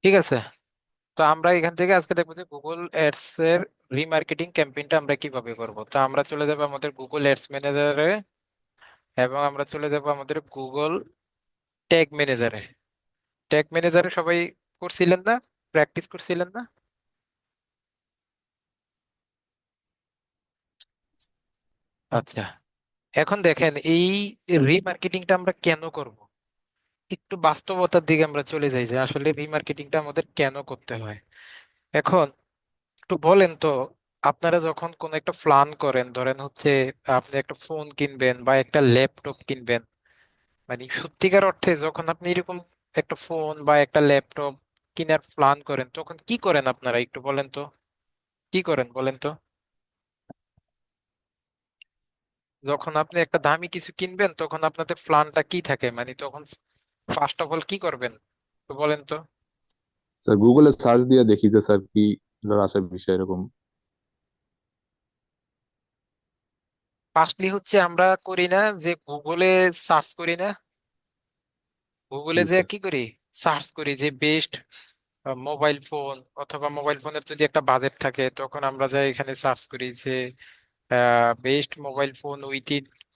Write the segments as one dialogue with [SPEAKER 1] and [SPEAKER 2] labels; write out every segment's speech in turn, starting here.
[SPEAKER 1] ঠিক আছে। তো আমরা এখান থেকে আজকে দেখবো যে গুগল অ্যাডস এর রিমার্কেটিং ক্যাম্পেইনটা আমরা কিভাবে করব। তো আমরা চলে যাবো আমাদের গুগল অ্যাডস ম্যানেজারে, এবং আমরা চলে যাবো আমাদের গুগল ট্যাগ ম্যানেজারে। ট্যাগ ম্যানেজারে সবাই করছিলেন না? প্র্যাকটিস করছিলেন না? আচ্ছা, এখন দেখেন এই রিমার্কেটিংটা আমরা কেন করব। একটু বাস্তবতার দিকে আমরা চলে যাই যে আসলে রিমার্কেটিংটা আমাদের কেন করতে হয়। এখন একটু বলেন তো, আপনারা যখন কোন একটা প্ল্যান করেন, ধরেন হচ্ছে আপনি একটা ফোন কিনবেন বা একটা ল্যাপটপ কিনবেন, মানে সত্যিকার অর্থে যখন আপনি এরকম একটা ফোন বা একটা ল্যাপটপ কেনার প্ল্যান করেন, তখন কি করেন আপনারা একটু বলেন তো, কি করেন বলেন তো? যখন আপনি একটা দামি কিছু কিনবেন তখন আপনাদের প্ল্যানটা কি থাকে, মানে তখন ফার্স্ট অফ অল কি করবেন তো বলেন তো?
[SPEAKER 2] স্যার গুগলে সার্চ দিয়ে দেখি যে স্যার কি আসার বিষয় এরকম।
[SPEAKER 1] ফার্স্টলি হচ্ছে আমরা করি না যে গুগলে সার্চ করি না, গুগলে
[SPEAKER 2] জি
[SPEAKER 1] যে
[SPEAKER 2] স্যার।
[SPEAKER 1] কি করি, সার্চ করি যে বেস্ট মোবাইল ফোন, অথবা মোবাইল ফোনের যদি একটা বাজেট থাকে তখন আমরা যাই এখানে সার্চ করি যে বেস্ট মোবাইল ফোন উইথ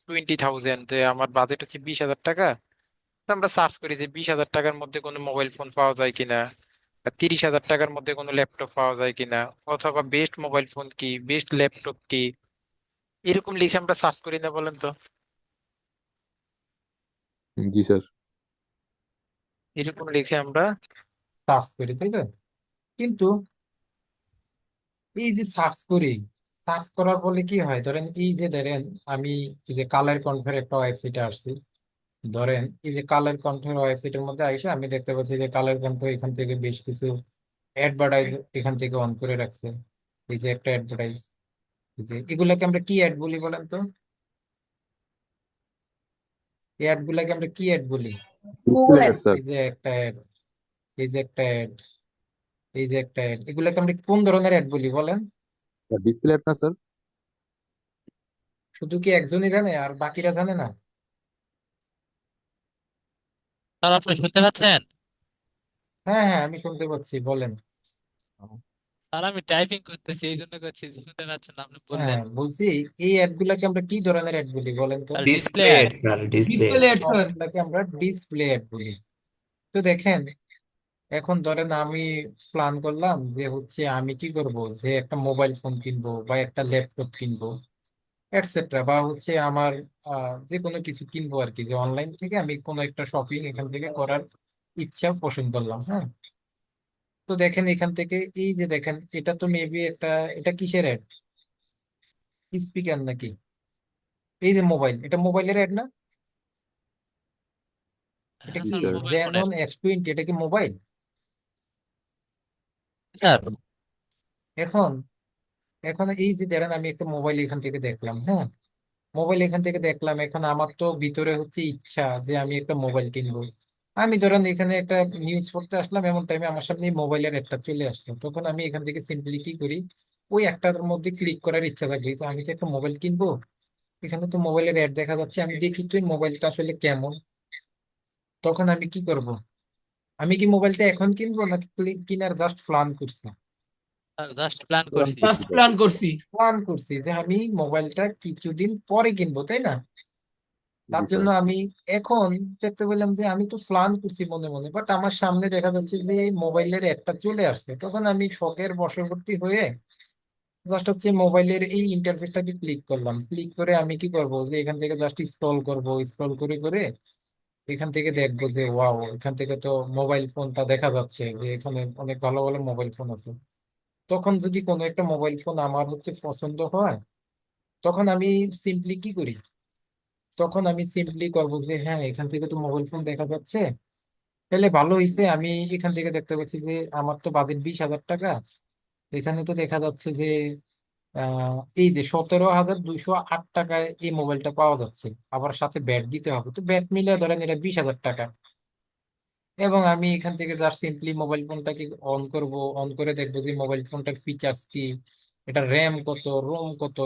[SPEAKER 1] 20,000, যে আমার বাজেট হচ্ছে 20,000 টাকা। তো আমরা সার্চ করি যে 20,000 টাকার মধ্যে কোনো মোবাইল ফোন পাওয়া যায় কিনা, বা 30,000 টাকার মধ্যে কোনো ল্যাপটপ পাওয়া যায় কিনা, অথবা বেস্ট মোবাইল ফোন কি, বেস্ট ল্যাপটপ কি, এরকম লিখে আমরা সার্চ করি না বলেন তো?
[SPEAKER 2] জি স্যার।
[SPEAKER 1] এরকম লিখে আমরা সার্চ করি, তাই তো? কিন্তু এই যে সার্চ করি, সার্চ করার ফলে কি হয়, ধরেন এই যে ধরেন আমি এই যে কালের কণ্ঠের একটা ওয়েবসাইটে আসছি, ধরেন এই যে কালের কণ্ঠের ওয়েবসাইটের মধ্যে আইসা আমি দেখতে পাচ্ছি যে কালের কণ্ঠ এখান থেকে বেশ কিছু অ্যাডভার্টাইজ এখান থেকে অন করে রাখছে। এই যে একটা অ্যাডভার্টাইজ, যে এগুলাকে আমরা কি অ্যাড বলি বলেন তো? এই অ্যাড গুলাকে আমরা কি অ্যাড বলি?
[SPEAKER 2] Display ad sir.
[SPEAKER 1] এই যে একটা অ্যাড, এই যে একটা অ্যাড, এই যে একটা অ্যাড, এগুলাকে আমরা কোন ধরনের অ্যাড বলি বলেন?
[SPEAKER 2] ডিসপ্লে অ্যাড না স্যার?
[SPEAKER 1] শুধু কি একজনই জানে আর বাকিরা জানে না?
[SPEAKER 3] স্যার আপনি শুনতে পাচ্ছেন?
[SPEAKER 1] হ্যাঁ হ্যাঁ, আমি শুনতে পাচ্ছি, বলেন।
[SPEAKER 3] স্যার আমি টাইপিং করতেছি এই জন্য করছি, শুনতে পাচ্ছেন না আপনি
[SPEAKER 1] হ্যাঁ
[SPEAKER 3] বললেন।
[SPEAKER 1] বলছি, এই অ্যাড গুলাকে আমরা কি ধরনের অ্যাড বলি বলেন তো?
[SPEAKER 3] Sir display
[SPEAKER 4] display
[SPEAKER 3] ad.
[SPEAKER 4] Ad sir, display
[SPEAKER 1] display ad গুলাকে আমরা ডিসপ্লে অ্যাড বলি। তো দেখেন, এখন ধরেন আমি প্ল্যান করলাম যে হচ্ছে আমি কি করব, যে একটা মোবাইল ফোন কিনবো বা একটা ল্যাপটপ কিনবো এটসেট্রা, বা হচ্ছে আমার যে কোনো কিছু কিনবো আর কি, যে অনলাইন থেকে আমি কোনো একটা শপিং এখান থেকে করার ইচ্ছা পোষণ করলাম। হ্যাঁ, তো দেখেন এখান থেকে এই যে দেখেন, এটা তো মেবি একটা, এটা কিসের অ্যাড? স্পিকার নাকি? এই যে মোবাইল, এটা মোবাইলের অ্যাড না? এটা
[SPEAKER 3] হ্যাঁ
[SPEAKER 2] জি
[SPEAKER 1] কি
[SPEAKER 3] স্যার,
[SPEAKER 2] স্যার।
[SPEAKER 3] মোবাইল ফোনের।
[SPEAKER 1] Xenon X20, এটা কি মোবাইল?
[SPEAKER 3] স্যার
[SPEAKER 1] এখন এখন এই যে ধরেন আমি একটা মোবাইল এখান থেকে দেখলাম, হ্যাঁ, মোবাইল এখান থেকে দেখলাম, এখন আমার তো ভিতরে হচ্ছে ইচ্ছা যে আমি একটা মোবাইল কিনবো। আমি ধরেন এখানে একটা নিউজ পড়তে আসলাম, এমন টাইমে আমার সামনে মোবাইলের একটা চলে আসলো, তখন আমি এখান থেকে সিম্পলি কি করি, ওই একটার মধ্যে ক্লিক করার ইচ্ছা থাকবে যে আমি তো একটা মোবাইল কিনবো, এখানে তো মোবাইলের অ্যাড দেখা যাচ্ছে, আমি দেখি তো এই মোবাইলটা আসলে কেমন। তখন আমি কি করব? আমি কি মোবাইলটা এখন কিনবো নাকি কিনার জাস্ট প্ল্যান করছি?
[SPEAKER 3] স্যার জাস্ট প্ল্যান
[SPEAKER 2] প্ল্যান
[SPEAKER 3] করছি।
[SPEAKER 2] করছি স্যার।
[SPEAKER 4] প্ল্যান করছি।
[SPEAKER 1] প্ল্যান করছি যে আমি মোবাইলটা কিছুদিন পরে কিনবো, তাই না? তার
[SPEAKER 2] জি
[SPEAKER 1] জন্য
[SPEAKER 2] স্যার।
[SPEAKER 1] আমি এখন দেখতে পেলাম যে আমি তো প্ল্যান করছি মনে মনে, বাট আমার সামনে দেখা যাচ্ছে যে এই মোবাইলের একটা চলে আসছে, তখন আমি শখের বশবর্তী হয়ে জাস্ট হচ্ছে মোবাইলের এই ইন্টারফেসটাকে ক্লিক করলাম, ক্লিক করে আমি কি করব, যে এখান থেকে জাস্ট স্ক্রল করব, স্ক্রল করে করে এখান থেকে দেখবো যে ওয়াও, এখান থেকে তো মোবাইল ফোনটা দেখা যাচ্ছে যে এখানে অনেক ভালো ভালো মোবাইল ফোন আছে। তখন যদি কোনো একটা মোবাইল ফোন আমার হচ্ছে পছন্দ হয়, তখন আমি সিম্পলি কি করি, তখন আমি সিম্পলি করবো যে হ্যাঁ, এখান থেকে তো মোবাইল ফোন দেখা যাচ্ছে, তাহলে ভালো হয়েছে, আমি এখান থেকে দেখতে পাচ্ছি যে আমার তো বাজেট 20,000 টাকা, এখানে তো দেখা যাচ্ছে যে এই যে 17,208 টাকায় এই মোবাইলটা পাওয়া যাচ্ছে, আবার সাথে ব্যাট দিতে হবে, তো ব্যাট মিলে ধরেন এটা 20,000 টাকা। এবং আমি এখান থেকে জাস্ট সিম্পলি মোবাইল ফোনটাকে অন করব, অন করে দেখবো যে মোবাইল ফোনটার ফিচার্স কি, এটা র্যাম কত, রোম কত,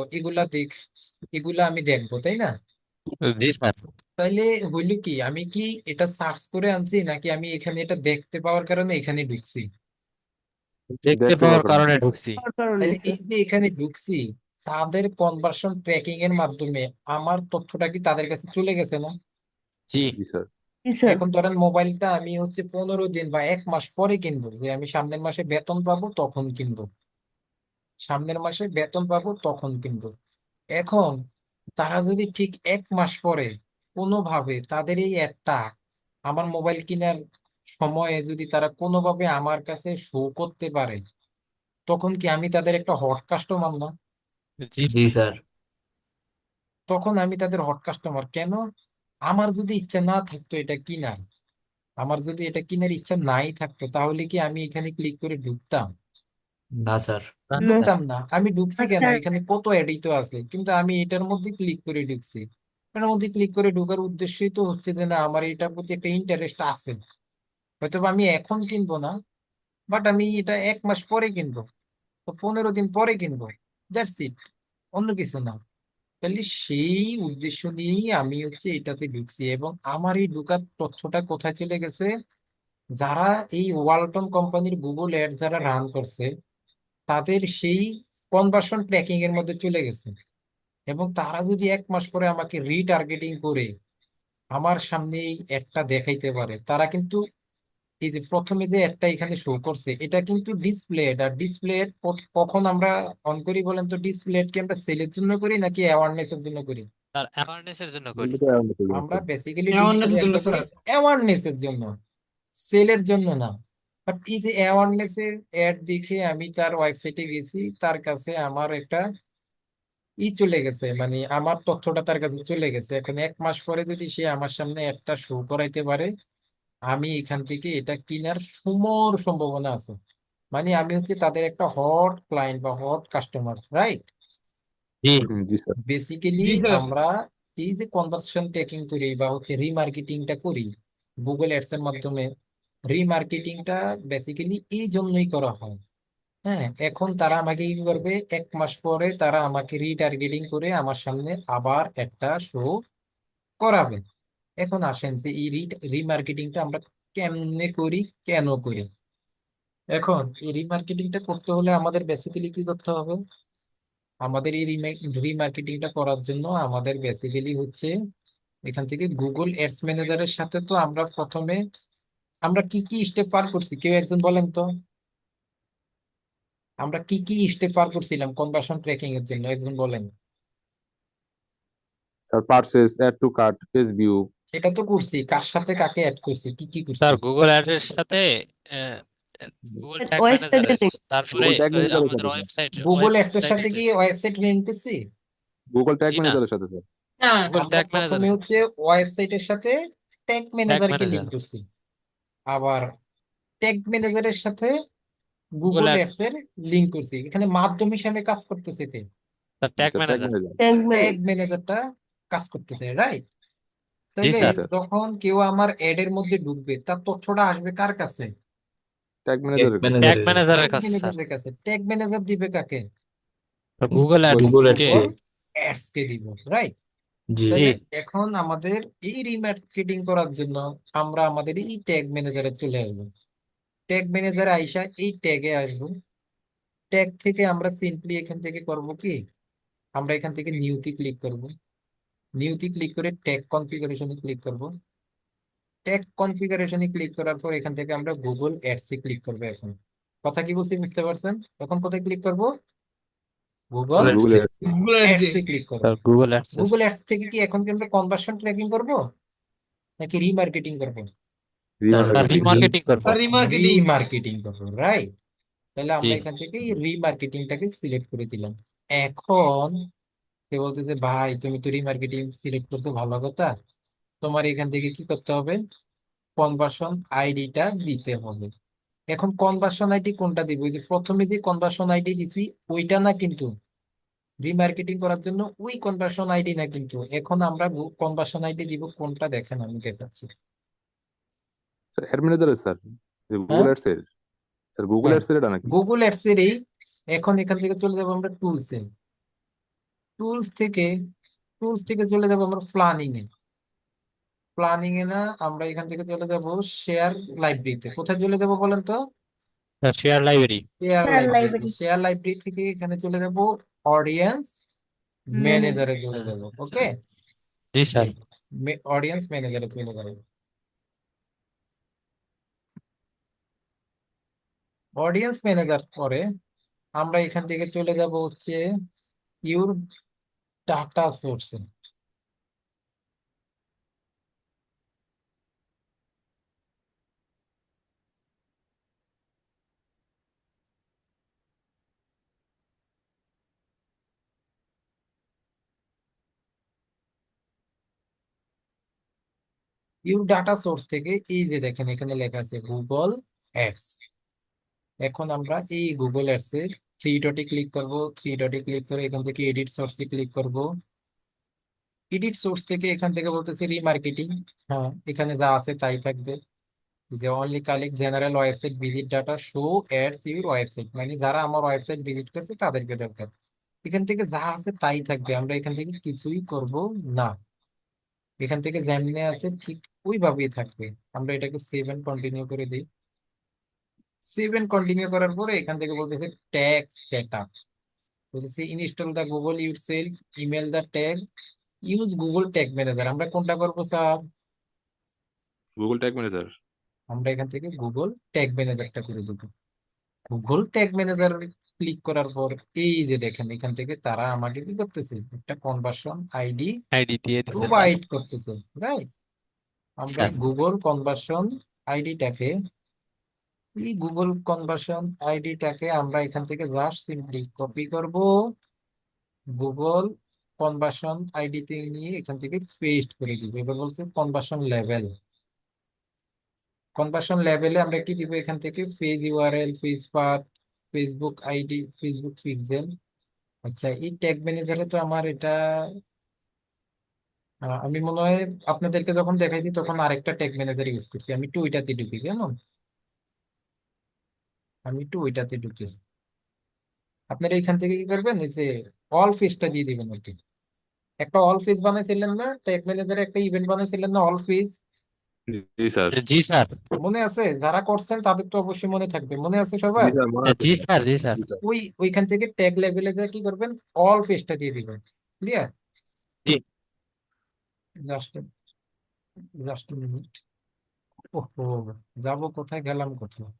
[SPEAKER 1] এগুলা আমি দেখবো, তাই না?
[SPEAKER 3] জি স্যার,
[SPEAKER 1] তাইলে হইলো কি, আমি কি এটা সার্চ করে আনছি নাকি আমি এখানে এটা দেখতে পাওয়ার কারণে এখানে ঢুকছি?
[SPEAKER 3] দেখতে
[SPEAKER 2] দেখতে
[SPEAKER 3] পাওয়ার
[SPEAKER 2] পাওয়ার কারণে।
[SPEAKER 3] কারণে ঢুকছি।
[SPEAKER 4] তার কারণে
[SPEAKER 1] তাইলে এই
[SPEAKER 4] স্যার।
[SPEAKER 1] যে এখানে ঢুকছি, তাদের কনভার্সন ট্র্যাকিং এর মাধ্যমে আমার তথ্যটা কি তাদের কাছে চলে গেছে না?
[SPEAKER 3] জি
[SPEAKER 2] জি স্যার।
[SPEAKER 4] জি স্যার।
[SPEAKER 1] এখন ধরেন মোবাইলটা আমি হচ্ছে 15 দিন বা 1 মাস পরে কিনবো, যে আমি সামনের মাসে বেতন পাবো তখন কিনবো, সামনের মাসে বেতন পাবো তখন কিনবো। এখন তারা যদি ঠিক 1 মাস পরে কোনোভাবে তাদের এই অ্যাডটা আমার মোবাইল কেনার সময়ে যদি তারা কোনোভাবে আমার কাছে শো করতে পারে, তখন কি আমি তাদের একটা হট কাস্টমার না?
[SPEAKER 3] জি
[SPEAKER 5] জি স্যার।
[SPEAKER 1] তখন আমি তাদের হট কাস্টমার কেন? আমার যদি ইচ্ছা না থাকতো এটা কিনার, আমার যদি এটা কেনার ইচ্ছা নাই থাকতো, তাহলে কি আমি এখানে ক্লিক করে ঢুকতাম?
[SPEAKER 5] না স্যার।
[SPEAKER 3] না
[SPEAKER 4] না
[SPEAKER 3] স্যার।
[SPEAKER 1] ঢুকতাম না। আমি ঢুকছি কেন?
[SPEAKER 4] স্যার।
[SPEAKER 1] এখানে কত অ্যাডই তো আছে, কিন্তু আমি এটার মধ্যে ক্লিক করে ঢুকছি। এটার মধ্যে ক্লিক করে ঢোকার উদ্দেশ্যই তো হচ্ছে যে না, আমার এটার প্রতি একটা ইন্টারেস্ট আছে। হয়তো বা আমি এখন কিনবো না, বাট আমি এটা 1 মাস পরে কিনবো, তো 15 দিন পরে কিনবো, দ্যাটস ইট, অন্য কিছু না। তাহলে সেই উদ্দেশ্য নিয়েই আমি হচ্ছে এটাতে ঢুকছি, এবং আমার এই ঢোকার তথ্যটা কোথায় চলে গেছে? যারা এই ওয়ালটন কোম্পানির গুগল অ্যাড যারা রান করছে, তাদের সেই কনভার্সন ট্র্যাকিং এর মধ্যে চলে গেছে। এবং তারা যদি 1 মাস পরে আমাকে রিটার্গেটিং করে আমার সামনে এই অ্যাডটা দেখাইতে পারে, তারা কিন্তু এই যে প্রথমে যে অ্যাডটা এখানে শো করছে, এটা কিন্তু ডিসপ্লে অ্যাড। আর ডিসপ্লে অ্যাড কখন আমরা অন করি বলেন তো? ডিসপ্লে অ্যাড কি আমরা সেলের জন্য করি নাকি অ্যাওয়ারনেস এর জন্য করি?
[SPEAKER 3] স্যার অ্যাওয়ারনেস এর জন্য করি।
[SPEAKER 2] বলতে তো এমন হতে
[SPEAKER 1] আমরা
[SPEAKER 2] যাচ্ছে।
[SPEAKER 1] বেসিক্যালি ডিসপ্লে
[SPEAKER 4] অ্যাওয়ারনেসের জন্য
[SPEAKER 1] অ্যাডটা করি
[SPEAKER 4] স্যার।
[SPEAKER 1] অ্যাওয়ারনেস এর জন্য, সেলের জন্য না। বাট এই যে অ্যাওয়ারনেস এর অ্যাড দেখে আমি তার ওয়েবসাইটে গেছি, তার কাছে আমার একটা চলে গেছে, মানে আমার তথ্যটা তার কাছে চলে গেছে। এখন 1 মাস পরে যদি সে আমার সামনে একটা শো করাইতে পারে, আমি এখান থেকে এটা কেনার সুমর সম্ভাবনা আছে। মানে আমি হচ্ছে তাদের একটা হট ক্লায়েন্ট বা হট কাস্টমার, রাইট?
[SPEAKER 3] জি
[SPEAKER 2] জি স্যার।
[SPEAKER 1] বেসিক্যালি
[SPEAKER 4] জি স্যার।
[SPEAKER 1] আমরা এই যে কনভার্সন ট্র্যাকিং করি বা হচ্ছে রিমার্কেটিংটা করি গুগল অ্যাডস এর মাধ্যমে, রিমার্কেটিংটা বেসিক্যালি এই জন্যই করা হয়। হ্যাঁ, এখন তারা আমাকে কি করবে? 1 মাস পরে তারা আমাকে রিটার্গেটিং করে আমার সামনে আবার একটা শো করাবে। এখন আসেন যে এই রিমার্কেটিংটা আমরা কেমনে করি, কেন করি? এখন এই রিমার্কেটিংটা করতে হলে আমাদের বেসিক্যালি কি করতে হবে? আমাদের এই রিমার্কেটিংটা করার জন্য আমাদের বেসিক্যালি হচ্ছে এখান থেকে গুগল অ্যাডস ম্যানেজারের সাথে তো আমরা প্রথমে আমরা কি কি স্টেপ পার করছি, কেউ একজন বলেন তো? আমরা কি কি স্টেপ পার করছিলাম কনভার্সন ট্র্যাকিং এর জন্য, একজন বলেন।
[SPEAKER 2] Sir purchase, add to cart, page view.
[SPEAKER 1] সেটা তো করছি, কার সাথে কাকে অ্যাড করছি, কি কি করছি?
[SPEAKER 3] স্যার, গুগল অ্যাডের সাথে গুগল ট্যাগ
[SPEAKER 4] ওয়েবসাইটে
[SPEAKER 3] ম্যানেজারের,
[SPEAKER 4] নেই।
[SPEAKER 3] তারপরে
[SPEAKER 2] গুগল ট্যাগ ম্যানেজারের
[SPEAKER 3] আমাদের
[SPEAKER 2] সাথে স্যার।
[SPEAKER 3] ওয়েবসাইট
[SPEAKER 1] গুগল অ্যাডস এর
[SPEAKER 3] ওয়েবসাইটে।
[SPEAKER 1] সাথে কি ওয়েবসাইট লিংক করছি?
[SPEAKER 2] গুগল ট্যাগ
[SPEAKER 3] জি না,
[SPEAKER 2] ম্যানেজারের সাথে স্যার।
[SPEAKER 4] হ্যাঁ।
[SPEAKER 3] গুগল
[SPEAKER 1] আমরা
[SPEAKER 3] ট্যাগ
[SPEAKER 1] প্রথমে
[SPEAKER 3] ম্যানেজারের সাথে।
[SPEAKER 1] হচ্ছে ওয়েবসাইটের সাথে ট্যাগ
[SPEAKER 3] ট্যাগ
[SPEAKER 1] ম্যানেজারকে লিংক
[SPEAKER 3] ম্যানেজার,
[SPEAKER 1] করছি, আবার ট্যাগ ম্যানেজারের সাথে
[SPEAKER 3] গুগল
[SPEAKER 1] গুগল
[SPEAKER 3] অ্যাড,
[SPEAKER 1] অ্যাডস এর লিংক করছি। এখানে মাধ্যম হিসাবে কাজ করতেছে কে?
[SPEAKER 3] Sir
[SPEAKER 2] ji
[SPEAKER 3] tag
[SPEAKER 2] sir, tag
[SPEAKER 3] manager.
[SPEAKER 2] Manager.
[SPEAKER 4] Tag
[SPEAKER 1] tag ম্যানেজারটা কাজ করতেছে, রাইট?
[SPEAKER 3] জি
[SPEAKER 1] তাইলে
[SPEAKER 2] জি
[SPEAKER 3] স্যার।
[SPEAKER 2] স্যার।
[SPEAKER 1] যখন কেউ আমার অ্যাড এর মধ্যে ঢুকবে, তার তথ্যটা আসবে কার কাছে?
[SPEAKER 2] ট্যাগ
[SPEAKER 5] টেক
[SPEAKER 2] ম্যানেজারের কাছে।
[SPEAKER 3] ট্যাগ
[SPEAKER 5] ম্যানেজারের কাছে।
[SPEAKER 3] ম্যানেজারের
[SPEAKER 1] ট্যাগ
[SPEAKER 3] কাছে স্যার।
[SPEAKER 1] ম্যানেজারের কাছে। ট্যাগ ম্যানেজার দিবে কাকে?
[SPEAKER 3] গুগল অ্যাডস
[SPEAKER 2] ওই
[SPEAKER 5] গুগল
[SPEAKER 3] কে?
[SPEAKER 5] অ্যাডস কে।
[SPEAKER 1] গুগল অ্যাডস কে দিব, রাইট?
[SPEAKER 5] জি।
[SPEAKER 3] জি
[SPEAKER 1] তাহলে এখন আমাদের এই রিমার্কেটিং করার জন্য আমরা আমাদের এই ট্যাগ ম্যানেজারে চলে আসবো। ট্যাগ ম্যানেজারে আইসা এই ট্যাগে আসবো। ট্যাগ থেকে আমরা সিম্পলি এখান থেকে করব কি, আমরা এখান থেকে নিউতে ক্লিক করব। নিউতে ক্লিক করে ট্যাগ কনফিগারেশনে ক্লিক করব। ট্যাগ কনফিগারেশনে ক্লিক করার পর এখান থেকে আমরা গুগল অ্যাডস এ ক্লিক করবো। এখন কথা কি বলছি বুঝতে পারছেন? এখন কোথায় ক্লিক করব?
[SPEAKER 5] গুগল
[SPEAKER 1] গুগল
[SPEAKER 5] অ্যাডস
[SPEAKER 2] গুগল
[SPEAKER 5] কে।
[SPEAKER 2] অ্যাডস।
[SPEAKER 4] গুগল
[SPEAKER 1] অ্যাডস
[SPEAKER 4] অ্যাডসে।
[SPEAKER 1] এ ক্লিক করব।
[SPEAKER 3] Sir, Google ads.
[SPEAKER 1] Google ads থেকে কি এখন কি আমরা কনভার্সন ট্র্যাকিং করব নাকি রিমার্কেটিং করব?
[SPEAKER 5] Sir
[SPEAKER 3] sir
[SPEAKER 2] remarketing.
[SPEAKER 3] রিমার্কেটিং করবো।
[SPEAKER 4] আর রিমার্কেটিং।
[SPEAKER 1] রিমার্কেটিং করব, রাইট? তাহলে
[SPEAKER 3] জি
[SPEAKER 1] আমরা এখান থেকে রিমার্কেটিংটাকে সিলেক্ট করে দিলাম। এখন সে বলতেছে ভাই তুমি তো রিমার্কেটিং সিলেক্ট করছো, ভালো কথা। তোমার এখান থেকে কি করতে হবে? কনভার্সন আইডিটা দিতে হবে। এখন কনভার্সন আইডি কোনটা দিব? ওই যে প্রথমে যে কনভার্সন আইডি দিছি ওইটা না কিন্তু, রিমার্কেটিং করার জন্য ওই কনভার্সন আইডি না কিন্তু। এখন আমরা কনভার্সন আইডি দিব কোনটা, দেখেন আমি দেখাচ্ছি।
[SPEAKER 2] স্যার অ্যাড ম্যানেজারের স্যার, গুগল
[SPEAKER 1] হ্যাঁ,
[SPEAKER 2] অ্যাডস এর। স্যার গুগল
[SPEAKER 1] হ্যাঁ,
[SPEAKER 2] অ্যাডস এর এটা নাকি?
[SPEAKER 1] গুগল অ্যাডস এরই। এখন এখান থেকে চলে যাবো আমরা টুলসে। টুলস থেকে টুলস থেকে চলে যাবো আমরা প্ল্যানিং এ। প্ল্যানিং এ না, আমরা এখান থেকে চলে যাব শেয়ার লাইব্রেরিতে। কোথায় চলে যাব বলেন তো?
[SPEAKER 3] Share library.
[SPEAKER 1] শেয়ার
[SPEAKER 4] শেয়ার
[SPEAKER 1] লাইব্রেরিতে।
[SPEAKER 4] লাইব্রেরি।
[SPEAKER 1] শেয়ার লাইব্রেরি থেকে এখানে চলে যাব অডিয়েন্স
[SPEAKER 4] ম্যানেজার।
[SPEAKER 1] ম্যানেজারে চলে যাব।
[SPEAKER 3] আচ্ছা।
[SPEAKER 1] ওকে,
[SPEAKER 3] জি স্যার।
[SPEAKER 1] অডিয়েন্স ম্যানেজারে চলে যাব। অডিয়েন্স ম্যানেজার পরে আমরা এখান থেকে চলে যাব হচ্ছে ইউর ডাটা সোর্সে। ইউর ডাটা সোর্স থেকে এই যে দেখেন এখানে লেখা আছে গুগল অ্যাডস। এখন আমরা এই গুগল অ্যাডস এর থ্রি ডটে ক্লিক করব। থ্রি ডটে ক্লিক করে এখান থেকে এডিট সোর্সে ক্লিক করব। এডিট সোর্স থেকে এখান থেকে বলতেছে রিমার্কেটিং। হ্যাঁ, এখানে যা আছে তাই থাকবে, যে only collect general website visit data show ads your website, মানে যারা আমার ওয়েবসাইট ভিজিট করছে তাদেরকে দরকার। এখান থেকে যা আছে তাই থাকবে, আমরা এখান থেকে কিছুই করব না। এখান থেকে যেমনি আছে ঠিক ওইভাবেই থাকবে। আমরা এটাকে সেভ এন্ড কন্টিনিউ করে দিই। সেভ এন্ড কন্টিনিউ করার পরে এখান থেকে বলতেছে ট্যাগ সেট আপ, বলতেছে install the Google yourself, email the tag, use Google tag manager. আমরা কোনটা করবো স্যার?
[SPEAKER 2] Google tag manager.
[SPEAKER 1] আমরা এখান থেকে গুগল ট্যাগ ম্যানেজারটা করে দেবো। গুগল ট্যাগ ম্যানেজার ক্লিক করার পর এই যে দেখেন এখান থেকে তারা আমাকে কি করতেছে, একটা কনভার্সন আইডি
[SPEAKER 3] আইডি দিয়ে দিছে স্যার।
[SPEAKER 1] প্রোভাইড করতেছে, রাইট? আমরা
[SPEAKER 3] স্যার
[SPEAKER 1] এই গুগল কনভার্সন আইডিটাকে, এই গুগল কনভার্সন আইডিটাকে আমরা এখান থেকে জাস্ট সিম্পলি কপি করব, গুগল কনভার্সন আইডিতে নিয়ে এখান থেকে পেস্ট করে দিব। এবার বলছে কনভার্সন লেভেল। কনভার্সন লেভেলে আমরা কি দিব, এখান থেকে page URL, page path, Facebook ID, Facebook pixel. আচ্ছা, এই ট্যাগ ম্যানেজারে তো আমার এটা আমি মনে হয় আপনাদেরকে যখন দেখাইছি তখন আরেকটা ট্যাগ ম্যানেজার ইউজ করছি। আমি একটু ওইটাতে ঢুকি, কেমন? আমি একটু ওইটাতে ঢুকি। আপনারা এখান থেকে কি করবেন, এই যে অল পেজটা দিয়ে দিবেন আর কি। একটা অল পেজ বানাইছিলেন না, ট্যাগ ম্যানেজারে একটা ইভেন্ট বানাইছিলেন না অল পেজ?
[SPEAKER 2] জি স্যার।
[SPEAKER 3] জি স্যার।
[SPEAKER 1] মনে আছে? যারা করছেন তাদের তো অবশ্যই মনে থাকবে, মনে আছে
[SPEAKER 2] জি
[SPEAKER 1] সবার?
[SPEAKER 2] স্যার, মনে আছে
[SPEAKER 3] জি
[SPEAKER 2] স্যার।
[SPEAKER 3] স্যার। জি স্যার।
[SPEAKER 2] জি স্যার।
[SPEAKER 1] ওইখান থেকে ট্যাগ লেভেলে যা কি করবেন, অল পেজটা দিয়ে দিবেন। ক্লিয়ার?
[SPEAKER 3] জি।
[SPEAKER 1] Just just minute. ওহো, যাবো কোথায়, গেলাম কোথায়?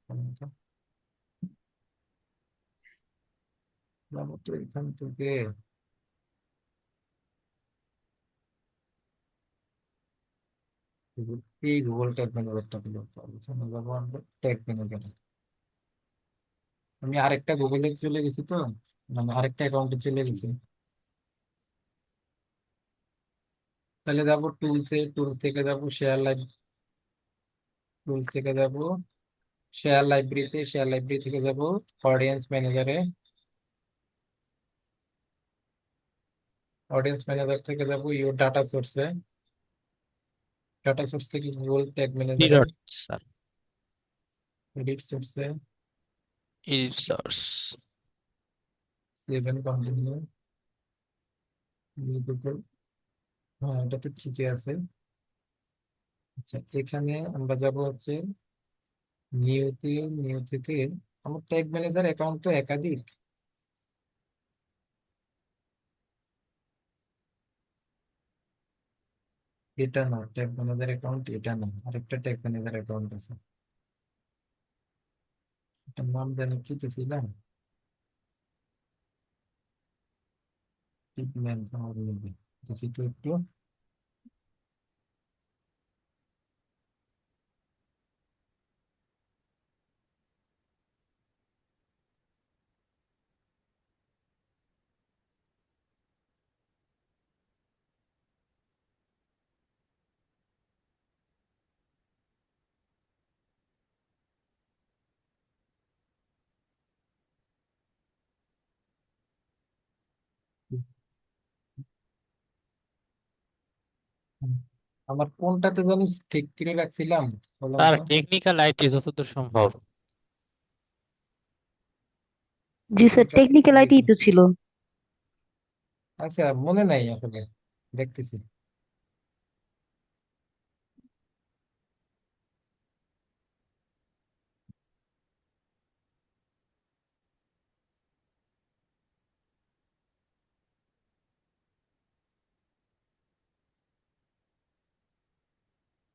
[SPEAKER 1] যাবো তো এখান থেকে এই গুগল ট্যাগ ম্যানেজারটা দিল, এখানে যাবো আমরা ট্যাগ ম্যানেজার। আমি আরেকটা গুগলে চলে গেছি তো, মানে আরেকটা অ্যাকাউন্টে চলে গেছি। তাহলে যাবো টুলসে, টুলস থেকে যাবো শেয়ার লাইভ, টুলস থেকে যাবো শেয়ার লাইব্রেরিতে, শেয়ার লাইব্রেরি থেকে যাবো অডিয়েন্স ম্যানেজারে, অডিয়েন্স ম্যানেজার থেকে যাবো ইউর ডাটা সোর্সে, ডাটা সোর্স থেকে গুগল ট্যাগ
[SPEAKER 3] থ্রি
[SPEAKER 1] ম্যানেজারে,
[SPEAKER 3] ডট স্যার।
[SPEAKER 1] এডিট সোর্সে,
[SPEAKER 3] edit source.
[SPEAKER 1] Save and continue, Google. হ্যাঁ, এটা তো ঠিকই আছে। আচ্ছা, এখানে আমরা যাব হচ্ছে নিউতে, নিউ থেকে আমার ট্যাগ ম্যানেজার অ্যাকাউন্ট তো একাধিক। এটা না, ট্যাগ ম্যানেজার অ্যাকাউন্ট এটা না, আরেকটা ট্যাগ ম্যানেজার অ্যাকাউন্ট আছে। এটার নাম জানি কি তো ছিলাম, ট্রিটমেন্ট আমার নেবে, দেখি তো একটু। হুম, আমার কোনটাতে জানি ঠিক করে রাখছিলাম, বললাম
[SPEAKER 3] স্যার
[SPEAKER 1] তো।
[SPEAKER 3] টেকনিক্যাল আইটি যতদূর সম্ভব।
[SPEAKER 4] জি স্যার,
[SPEAKER 1] কোনটা
[SPEAKER 4] টেকনিক্যাল আইটি
[SPEAKER 1] দেখি,
[SPEAKER 4] তো ছিল।
[SPEAKER 1] আচ্ছা মনে নাই আসলে। দেখতেছি।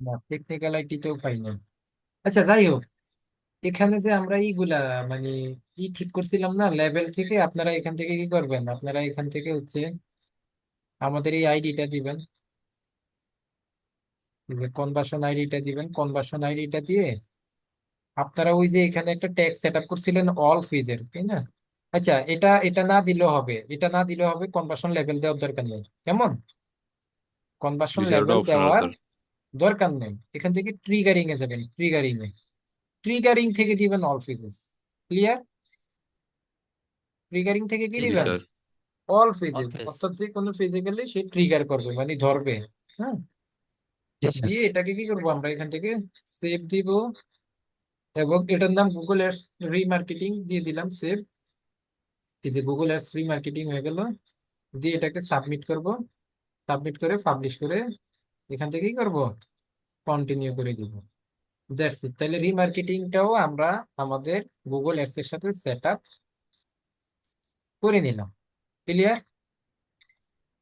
[SPEAKER 1] না, টেকনিক্যাল আইটিতেও পাই না। আচ্ছা, যাই হোক, এখানে যে আমরা এইগুলা মানে ঠিক করছিলাম না লেভেল থেকে, আপনারা এখান থেকে কি করবেন, আপনারা এখান থেকে হচ্ছে আমাদের এই আইডিটা দিবেন, কনভার্সন আইডিটা দিবেন। কনভার্সন আইডিটা দিয়ে আপনারা ওই যে এখানে একটা ট্যাগ সেট আপ করছিলেন অল ফিজের, তাই না? আচ্ছা, এটা এটা না দিলেও হবে, এটা না দিলেও হবে, কনভার্সন লেভেল দেওয়ার দরকার নেই। কেমন? কনভার্সন
[SPEAKER 2] জি স্যার, ওটা
[SPEAKER 1] লেভেল
[SPEAKER 2] অপশনাল
[SPEAKER 1] দেওয়ার
[SPEAKER 2] স্যার।
[SPEAKER 1] দরকার নেই। এখান থেকে ট্রিগারিং এ যাবেন, ট্রিগারিং এ, ট্রিগারিং থেকে দিবেন অল ফিজেস। ক্লিয়ার? ট্রিগারিং থেকে কি
[SPEAKER 3] জি
[SPEAKER 2] জি
[SPEAKER 3] স্যার।
[SPEAKER 1] দিবেন?
[SPEAKER 2] Sir.
[SPEAKER 1] All
[SPEAKER 3] all
[SPEAKER 1] phases,
[SPEAKER 3] phase.
[SPEAKER 1] অর্থাৎ যে কোনো ফেজে গেলে সে ট্রিগার করবে, মানে ধরবে। হ্যাঁ,
[SPEAKER 3] জি স্যার।
[SPEAKER 1] দিয়ে এটাকে কি করবো, আমরা এখান থেকে সেভ দিব, এবং এটার নাম গুগল অ্যাডস রিমার্কেটিং দিয়ে দিলাম, সেভ। এই যে গুগল অ্যাডস রিমার্কেটিং হয়ে গেল। দিয়ে এটাকে সাবমিট করব, সাবমিট করে পাবলিশ করে এখান থেকে কি করব, কন্টিনিউ করে দিব। That's it. তাহলে রিমার্কেটিংটাও আমরা আমাদের গুগল অ্যাডস এর সাথে সেট আপ করে নিলাম। ক্লিয়ার?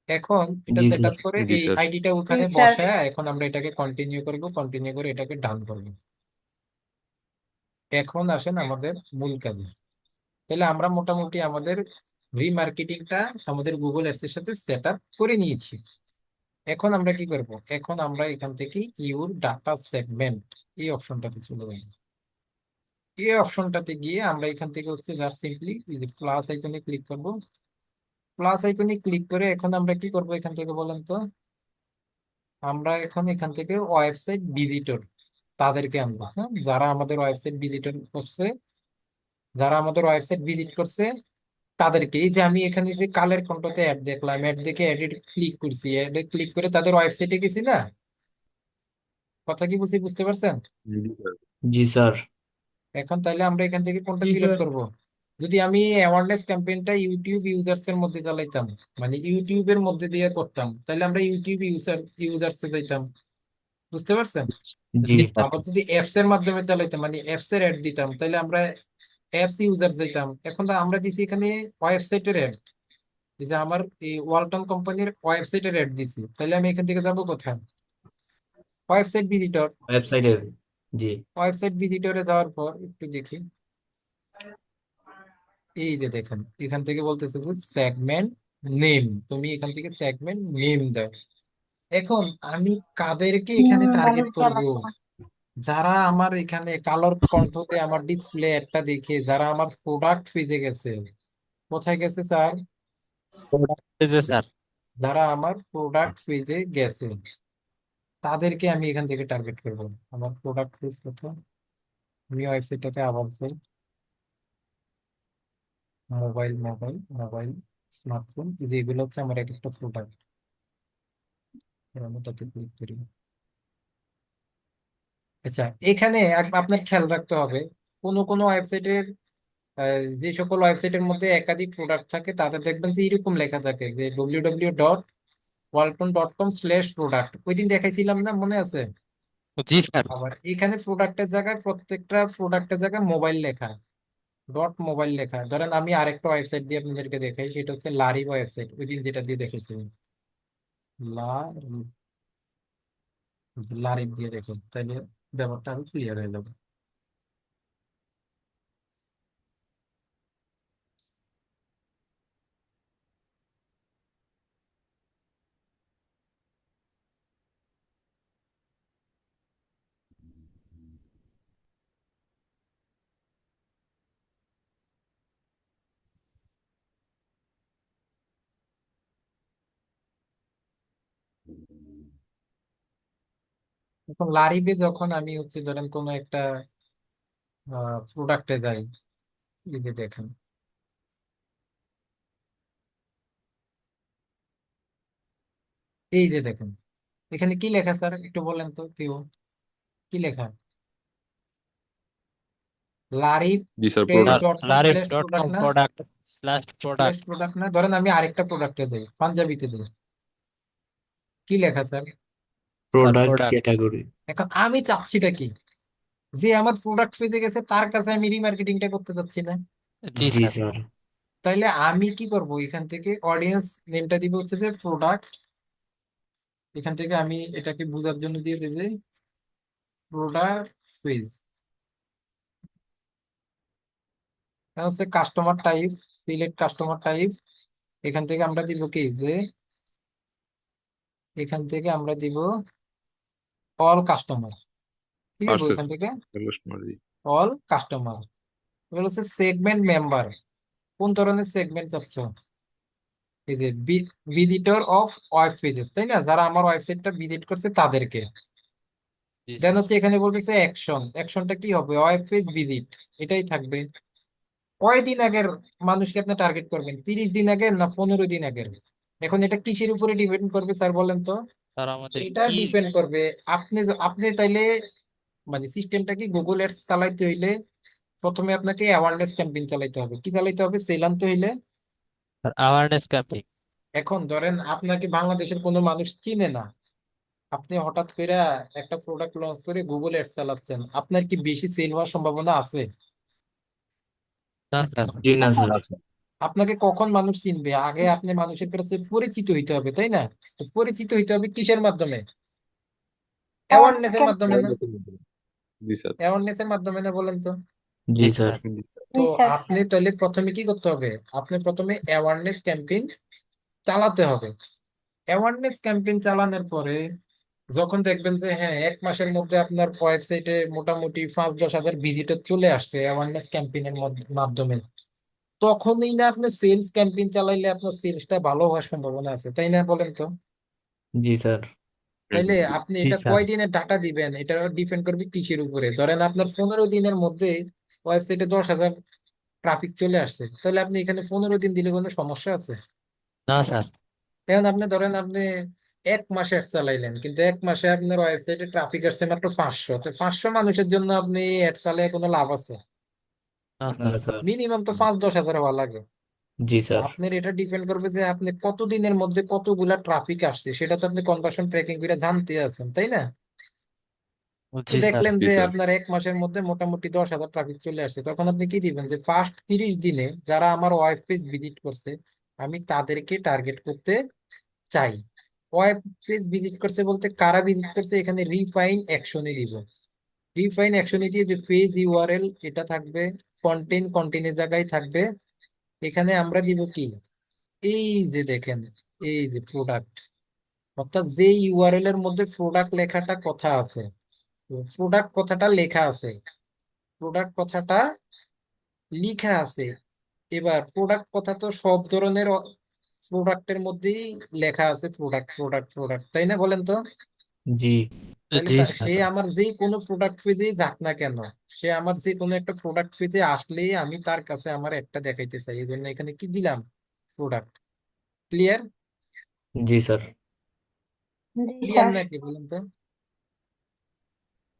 [SPEAKER 1] এখন এটা
[SPEAKER 5] জি
[SPEAKER 1] সেট
[SPEAKER 5] স্যার।
[SPEAKER 1] আপ করে
[SPEAKER 2] জি
[SPEAKER 1] এই
[SPEAKER 2] স্যার।
[SPEAKER 1] আইডিটা
[SPEAKER 4] জি
[SPEAKER 1] ওখানে
[SPEAKER 4] স্যার।
[SPEAKER 1] বসায় এখন আমরা এটাকে কন্টিনিউ করব, কন্টিনিউ করে এটাকে ডান করব। এখন আসেন আমাদের মূল কাজে। তাহলে আমরা মোটামুটি আমাদের রিমার্কেটিংটা আমাদের গুগল অ্যাডস এর সাথে সেট আপ করে নিয়েছি। এখন আমরা কি করব, এখন আমরা এখান থেকে ইউর ডাটা সেগমেন্ট এই অপশনটাতে চলে যাব। এই অপশনটাতে গিয়ে আমরা এখান থেকে হচ্ছে জাস্ট সিম্পলি এই যে প্লাস আইকনে ক্লিক করব। প্লাস আইকনে ক্লিক করে এখন আমরা কি করব এখান থেকে বলেন তো? আমরা এখন এখান থেকে ওয়েবসাইট ভিজিটর তাদেরকে আনবো, হ্যাঁ, যারা আমাদের ওয়েবসাইট ভিজিটর করছে, যারা আমাদের ওয়েবসাইট ভিজিট করছে তাদেরকে। এই যে আমি এখানে যে কালের কন্ট্রোতে অ্যাড দেখলাম, অ্যাড দেখে অ্যাডে ক্লিক করছি, অ্যাডে ক্লিক করে তাদের ওয়েবসাইটে গেছি না? কথা কি বলছি, বুঝতে পারছেন?
[SPEAKER 2] জি স্যার।
[SPEAKER 5] জি স্যার।
[SPEAKER 1] এখন তাহলে আমরা এখান থেকে কোনটা
[SPEAKER 4] জি
[SPEAKER 1] সিলেক্ট
[SPEAKER 4] স্যার।
[SPEAKER 1] করব? যদি আমি অ্যাওয়ারনেস ক্যাম্পেইনটা ইউটিউব ইউজার্স এর মধ্যে চালাইতাম, মানে ইউটিউবের মধ্যে দিয়ে করতাম, তাহলে আমরা ইউটিউব ইউজার্স এ যাইতাম। বুঝতে পারছেন?
[SPEAKER 5] জি
[SPEAKER 3] জি স্যার।
[SPEAKER 5] স্যার।
[SPEAKER 1] আবার যদি অ্যাপস এর মাধ্যমে চালাইতাম, মানে অ্যাপস এর অ্যাড দিতাম, তাহলে আমরা অ্যাপস ইউজার যেতাম। এখন তো আমরা দিছি এখানে ওয়েবসাইটের অ্যাড, এই যে আমার এই ওয়ালটন কোম্পানির ওয়েবসাইটের অ্যাড দিছি, তাহলে আমি এখান থেকে যাব কোথায়? Website visitor.
[SPEAKER 5] ওয়েবসাইটে। জি।
[SPEAKER 1] ওয়েবসাইট ভিজিটরে যাওয়ার পর একটু দেখি, এই যে দেখেন এখান থেকে বলতেছে যে সেগমেন্ট নেম, তুমি এখান থেকে সেগমেন্ট নেম দাও। এখন আমি কাদেরকে এখানে টার্গেট
[SPEAKER 4] মানুষ
[SPEAKER 1] করব?
[SPEAKER 4] জ্বালাতন।
[SPEAKER 1] যারা আমার এখানে কালোর কণ্ঠতে আমার ডিসপ্লে একটা দেখে যারা আমার প্রোডাক্ট পেজে গেছে। কোথায় গেছে স্যার?
[SPEAKER 3] জি স্যার।
[SPEAKER 1] যারা আমার প্রোডাক্ট পেজে গেছে তাদেরকে আমি এখান থেকে টার্গেট করব। আমার প্রোডাক্ট পেজ কোথায়? আমি ওয়েবসাইটটাতে আবার যাই, মোবাইল মোবাইল মোবাইল স্মার্টফোন, যে এগুলো হচ্ছে আমার এক একটা প্রোডাক্ট। আমি এটাতে ক্লিক করি। আচ্ছা, এখানে আপনার খেয়াল রাখতে হবে, কোন কোন ওয়েবসাইটের যে সকল ওয়েবসাইটের মধ্যে একাধিক প্রোডাক্ট থাকে তাদের দেখবেন যে এরকম লেখা থাকে যে www.walton.com/product। ওই দিন দেখাইছিলাম না, মনে আছে?
[SPEAKER 3] জি স্যার।
[SPEAKER 1] আবার এখানে প্রোডাক্টের জায়গায়, প্রত্যেকটা প্রোডাক্টের জায়গায় মোবাইল লেখা, ডট মোবাইল লেখা। ধরেন আমি আরেকটা ওয়েবসাইট দিয়ে আপনাদেরকে দেখাই, সেটা হচ্ছে লারিব ওয়েবসাইট, ওই দিন যেটা দিয়ে দেখেছিলাম। লারিব, লারিব দিয়ে দেখুন, তাহলে ব্যাপারটা আরো ক্লিয়ার হয়ে যাবে। এখন লারিবে যখন আমি হচ্ছে ধরেন কোনো একটা প্রোডাক্টে যাই, এই যে দেখেন, এই যে দেখেন এখানে কি লেখা স্যার, একটু বলেন তো কেউ, কি লেখা? Larib
[SPEAKER 2] ji sir,
[SPEAKER 1] page
[SPEAKER 2] product.
[SPEAKER 1] Dot com
[SPEAKER 3] লারিফ
[SPEAKER 1] স্ল্যাশ
[SPEAKER 3] ডট কম
[SPEAKER 1] প্রোডাক্ট না?
[SPEAKER 3] Product slash
[SPEAKER 1] slash
[SPEAKER 3] product.
[SPEAKER 1] Product না, ধরেন আমি আরেকটা প্রোডাক্টে যাই, পাঞ্জাবিতে যাই, কি লেখা sir?
[SPEAKER 3] Sir
[SPEAKER 5] product
[SPEAKER 3] product.
[SPEAKER 5] Category.
[SPEAKER 1] এখন আমি চাচ্ছিটা কি, যে আমার প্রোডাক্ট পেজে গেছে তার কাছে আমি রিমার্কেটিংটা করতে চাচ্ছি না।
[SPEAKER 3] জি
[SPEAKER 5] জি
[SPEAKER 3] স্যার।
[SPEAKER 5] স্যার।
[SPEAKER 1] তাইলে আমি কি করব, এখান থেকে অডিয়েন্স নেমটা দিব হচ্ছে যে প্রোডাক্ট। এখান থেকে আমি এটাকে বোঝার জন্য দিয়ে দেবে প্রোডাক্ট পেজ। হচ্ছে customer type, select customer type. এখান থেকে আমরা দিব কি, যে এখান থেকে আমরা দিব অল কাস্টমার। কি দিব
[SPEAKER 2] পার্সেস
[SPEAKER 1] এখান থেকে?
[SPEAKER 2] কাস্টমার জি।
[SPEAKER 1] All customer. এবার হচ্ছে সেগমেন্ট মেম্বার, কোন ধরনের সেগমেন্ট চাচ্ছ? এই যে ভিজিটর অফ ওয়েব পেজেস, তাই না, যারা আমার ওয়েবসাইটটা ভিজিট করছে তাদেরকে।
[SPEAKER 3] জি
[SPEAKER 1] দেন
[SPEAKER 3] স্যার।
[SPEAKER 1] হচ্ছে এখানে বলতেছে অ্যাকশন, অ্যাকশনটা কি হবে, ওয়েব পেজ ভিজিট, এটাই থাকবে। কয়দিন আগের মানুষকে আপনি টার্গেট করবেন, 30 দিন আগের না 15 দিন আগের? এখন এটা কিসের উপরে ডিপেন্ড করবে স্যার বলেন তো?
[SPEAKER 3] স্যার আমাদের
[SPEAKER 1] এটা
[SPEAKER 3] কি?
[SPEAKER 1] ডিপেন্ড করবে, আপনি তাইলে মানে সিস্টেমটা কি, গুগল অ্যাডস চালাইতে হইলে প্রথমে আপনাকে অ্যাওয়ারনেস ক্যাম্পেইন চালাইতে হবে। কি চালাইতে হবে? সেল আনতে হইলে।
[SPEAKER 3] Awareness campaign.
[SPEAKER 1] এখন ধরেন আপনাকে বাংলাদেশের কোনো মানুষ চিনে না, আপনি হঠাৎ করে একটা প্রোডাক্ট লঞ্চ করে গুগল অ্যাডস চালাচ্ছেন, আপনার কি বেশি সেল হওয়ার সম্ভাবনা আছে?
[SPEAKER 3] না স্যার।
[SPEAKER 5] জি না স্যার।
[SPEAKER 2] না স্যার।
[SPEAKER 1] আপনাকে কখন মানুষ চিনবে? আগে আপনি মানুষের কাছে পরিচিত হইতে হবে, তাই না? তো পরিচিত হইতে হবে কিসের মাধ্যমে?
[SPEAKER 4] awareness
[SPEAKER 1] অ্যাওয়ারনেসের মাধ্যমে না?
[SPEAKER 2] জি স্যার।
[SPEAKER 1] অ্যাওয়ারনেসের মাধ্যমে না, বলেন তো?
[SPEAKER 5] জি
[SPEAKER 3] জি
[SPEAKER 5] স্যার।
[SPEAKER 3] স্যার।
[SPEAKER 2] জি স্যার।
[SPEAKER 1] তো
[SPEAKER 4] স্যার
[SPEAKER 1] আপনি তাহলে প্রথমে কি করতে হবে, আপনি প্রথমে অ্যাওয়ারনেস ক্যাম্পেইন চালাতে হবে। অ্যাওয়ারনেস ক্যাম্পেইন চালানোর পরে যখন দেখবেন যে হ্যাঁ 1 মাসের মধ্যে আপনার ওয়েবসাইটে মোটামুটি 5-10 হাজার ভিজিটর চলে আসছে অ্যাওয়ারনেস ক্যাম্পেইনের মাধ্যমে, তখনই না আপনি সেলস ক্যাম্পেইন চালাইলে আপনার সেলসটা ভালো হওয়ার সম্ভাবনা আছে, তাই না, বলেন তো?
[SPEAKER 5] জি স্যার।
[SPEAKER 1] তাইলে আপনি
[SPEAKER 3] জি
[SPEAKER 1] এটা
[SPEAKER 3] স্যার।
[SPEAKER 1] কয়দিনের ডাটা দিবেন, এটা ডিপেন্ড করবে কিসের উপরে? ধরেন আপনার 15 দিনের মধ্যে ওয়েবসাইটে 10 হাজার ট্রাফিক চলে আসছে, তাহলে আপনি এখানে 15 দিন দিলে কোনো সমস্যা আছে?
[SPEAKER 3] না স্যার।
[SPEAKER 1] এখন আপনি ধরেন আপনি 1 মাসে অ্যাড চালাইলেন, কিন্তু 1 মাসে আপনার ওয়েবসাইটে ট্রাফিক আসছে মাত্র 500, তো 500 মানুষের জন্য আপনি অ্যাড চালিয়ে কোনো লাভ আছে?
[SPEAKER 3] না
[SPEAKER 5] না
[SPEAKER 3] স্যার।
[SPEAKER 5] স্যার।
[SPEAKER 1] মিনিমাম তো 5-10 হাজার হওয়া লাগে।
[SPEAKER 5] জি
[SPEAKER 1] তো
[SPEAKER 5] স্যার।
[SPEAKER 1] আপনার এটা ডিপেন্ড করবে যে আপনি কতদিনের মধ্যে কতগুলা ট্রাফিক আসছে, সেটা তো আপনি কনভার্সন ট্র্যাকিং করে জানতে আছেন, তাই না? তো
[SPEAKER 3] জি স্যার।
[SPEAKER 1] দেখলেন
[SPEAKER 2] জি
[SPEAKER 1] যে
[SPEAKER 2] স্যার।
[SPEAKER 1] আপনার 1 মাসের মধ্যে মোটামুটি 10 হাজার ট্রাফিক চলে আসছে, তখন আপনি কি দিবেন, যে ফার্স্ট 30 দিনে যারা আমার ওয়েব পেজ ভিজিট করছে আমি তাদেরকে টার্গেট করতে চাই। ওয়েব পেজ ভিজিট করছে বলতে কারা ভিজিট করছে, এখানে রিফাইন অ্যাকশনে দিব। রিফাইন অ্যাকশনে দিয়ে যে পেজ ইউআরএল এটা থাকবে, কন্টেন্টের জায়গায় থাকবে। এখানে আমরা দিব কি, এই যে দেখেন, এই যে প্রোডাক্ট, অর্থাৎ যে ইউআরএল এর মধ্যে প্রোডাক্ট লেখাটা কথা আছে, প্রোডাক্ট কথাটা লেখা আছে, প্রোডাক্ট কথাটা লিখা আছে। এবার প্রোডাক্ট কথা তো সব ধরনের প্রোডাক্টের মধ্যেই লেখা আছে, প্রোডাক্ট প্রোডাক্ট প্রোডাক্ট, তাই না, বলেন তো?
[SPEAKER 5] জি।
[SPEAKER 1] তাহলে
[SPEAKER 3] জি স্যার।
[SPEAKER 1] সে আমার যে কোনো প্রোডাক্ট পেজেই যাক না কেন, সে আমার যে কোনো একটা প্রোডাক্ট পেজে আসলেই আমি তার কাছে আমার একটা দেখাইতে চাই, এই জন্য এখানে কি দিলাম, প্রোডাক্ট। ক্লিয়ার?
[SPEAKER 5] জি স্যার।
[SPEAKER 4] জি
[SPEAKER 1] ক্লিয়ার
[SPEAKER 4] স্যার
[SPEAKER 1] নাকি বলেন তো?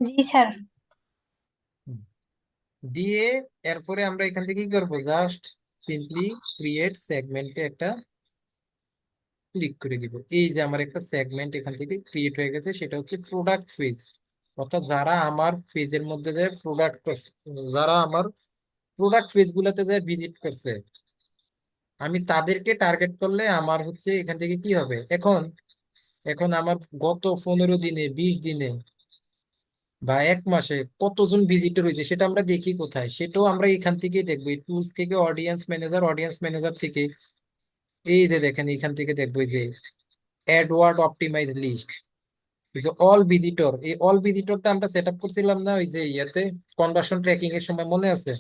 [SPEAKER 4] জি স্যার
[SPEAKER 1] হুম। দিয়ে এরপরে আমরা এখান থেকে কি করবো, জাস্ট সিম্পলি ক্রিয়েট সেগমেন্টে একটা ক্লিক করে দিব। এই যে আমার একটা সেগমেন্ট এখান থেকে ক্রিয়েট হয়ে গেছে, সেটা হচ্ছে প্রোডাক্ট পেজ। অর্থাৎ যারা আমার পেজের মধ্যে যে প্রোডাক্ট, যারা আমার প্রোডাক্ট পেজ গুলাতে যে ভিজিট করছে, আমি তাদেরকে টার্গেট করলে আমার হচ্ছে এখান থেকে কি হবে, এখন এখন আমার গত 15 দিনে, 20 দিনে বা 1 মাসে কতজন ভিজিটর হয়েছে সেটা আমরা দেখি কোথায়, সেটাও আমরা এখান থেকে দেখবো, এই টুলস থেকে অডিয়েন্স ম্যানেজার থেকে। এই যে দেখেন এখান থেকে দেখবো এই যে অ্যাডওয়ার্ড অপটিমাইজ লিস্ট, এই যে অল ভিজিটর, এই অল ভিজিটরটা আমরা সেট আপ করছিলাম না ওই যে ইয়াতে, কনভার্সন ট্র্যাকিং এর সময়, মনে আছে?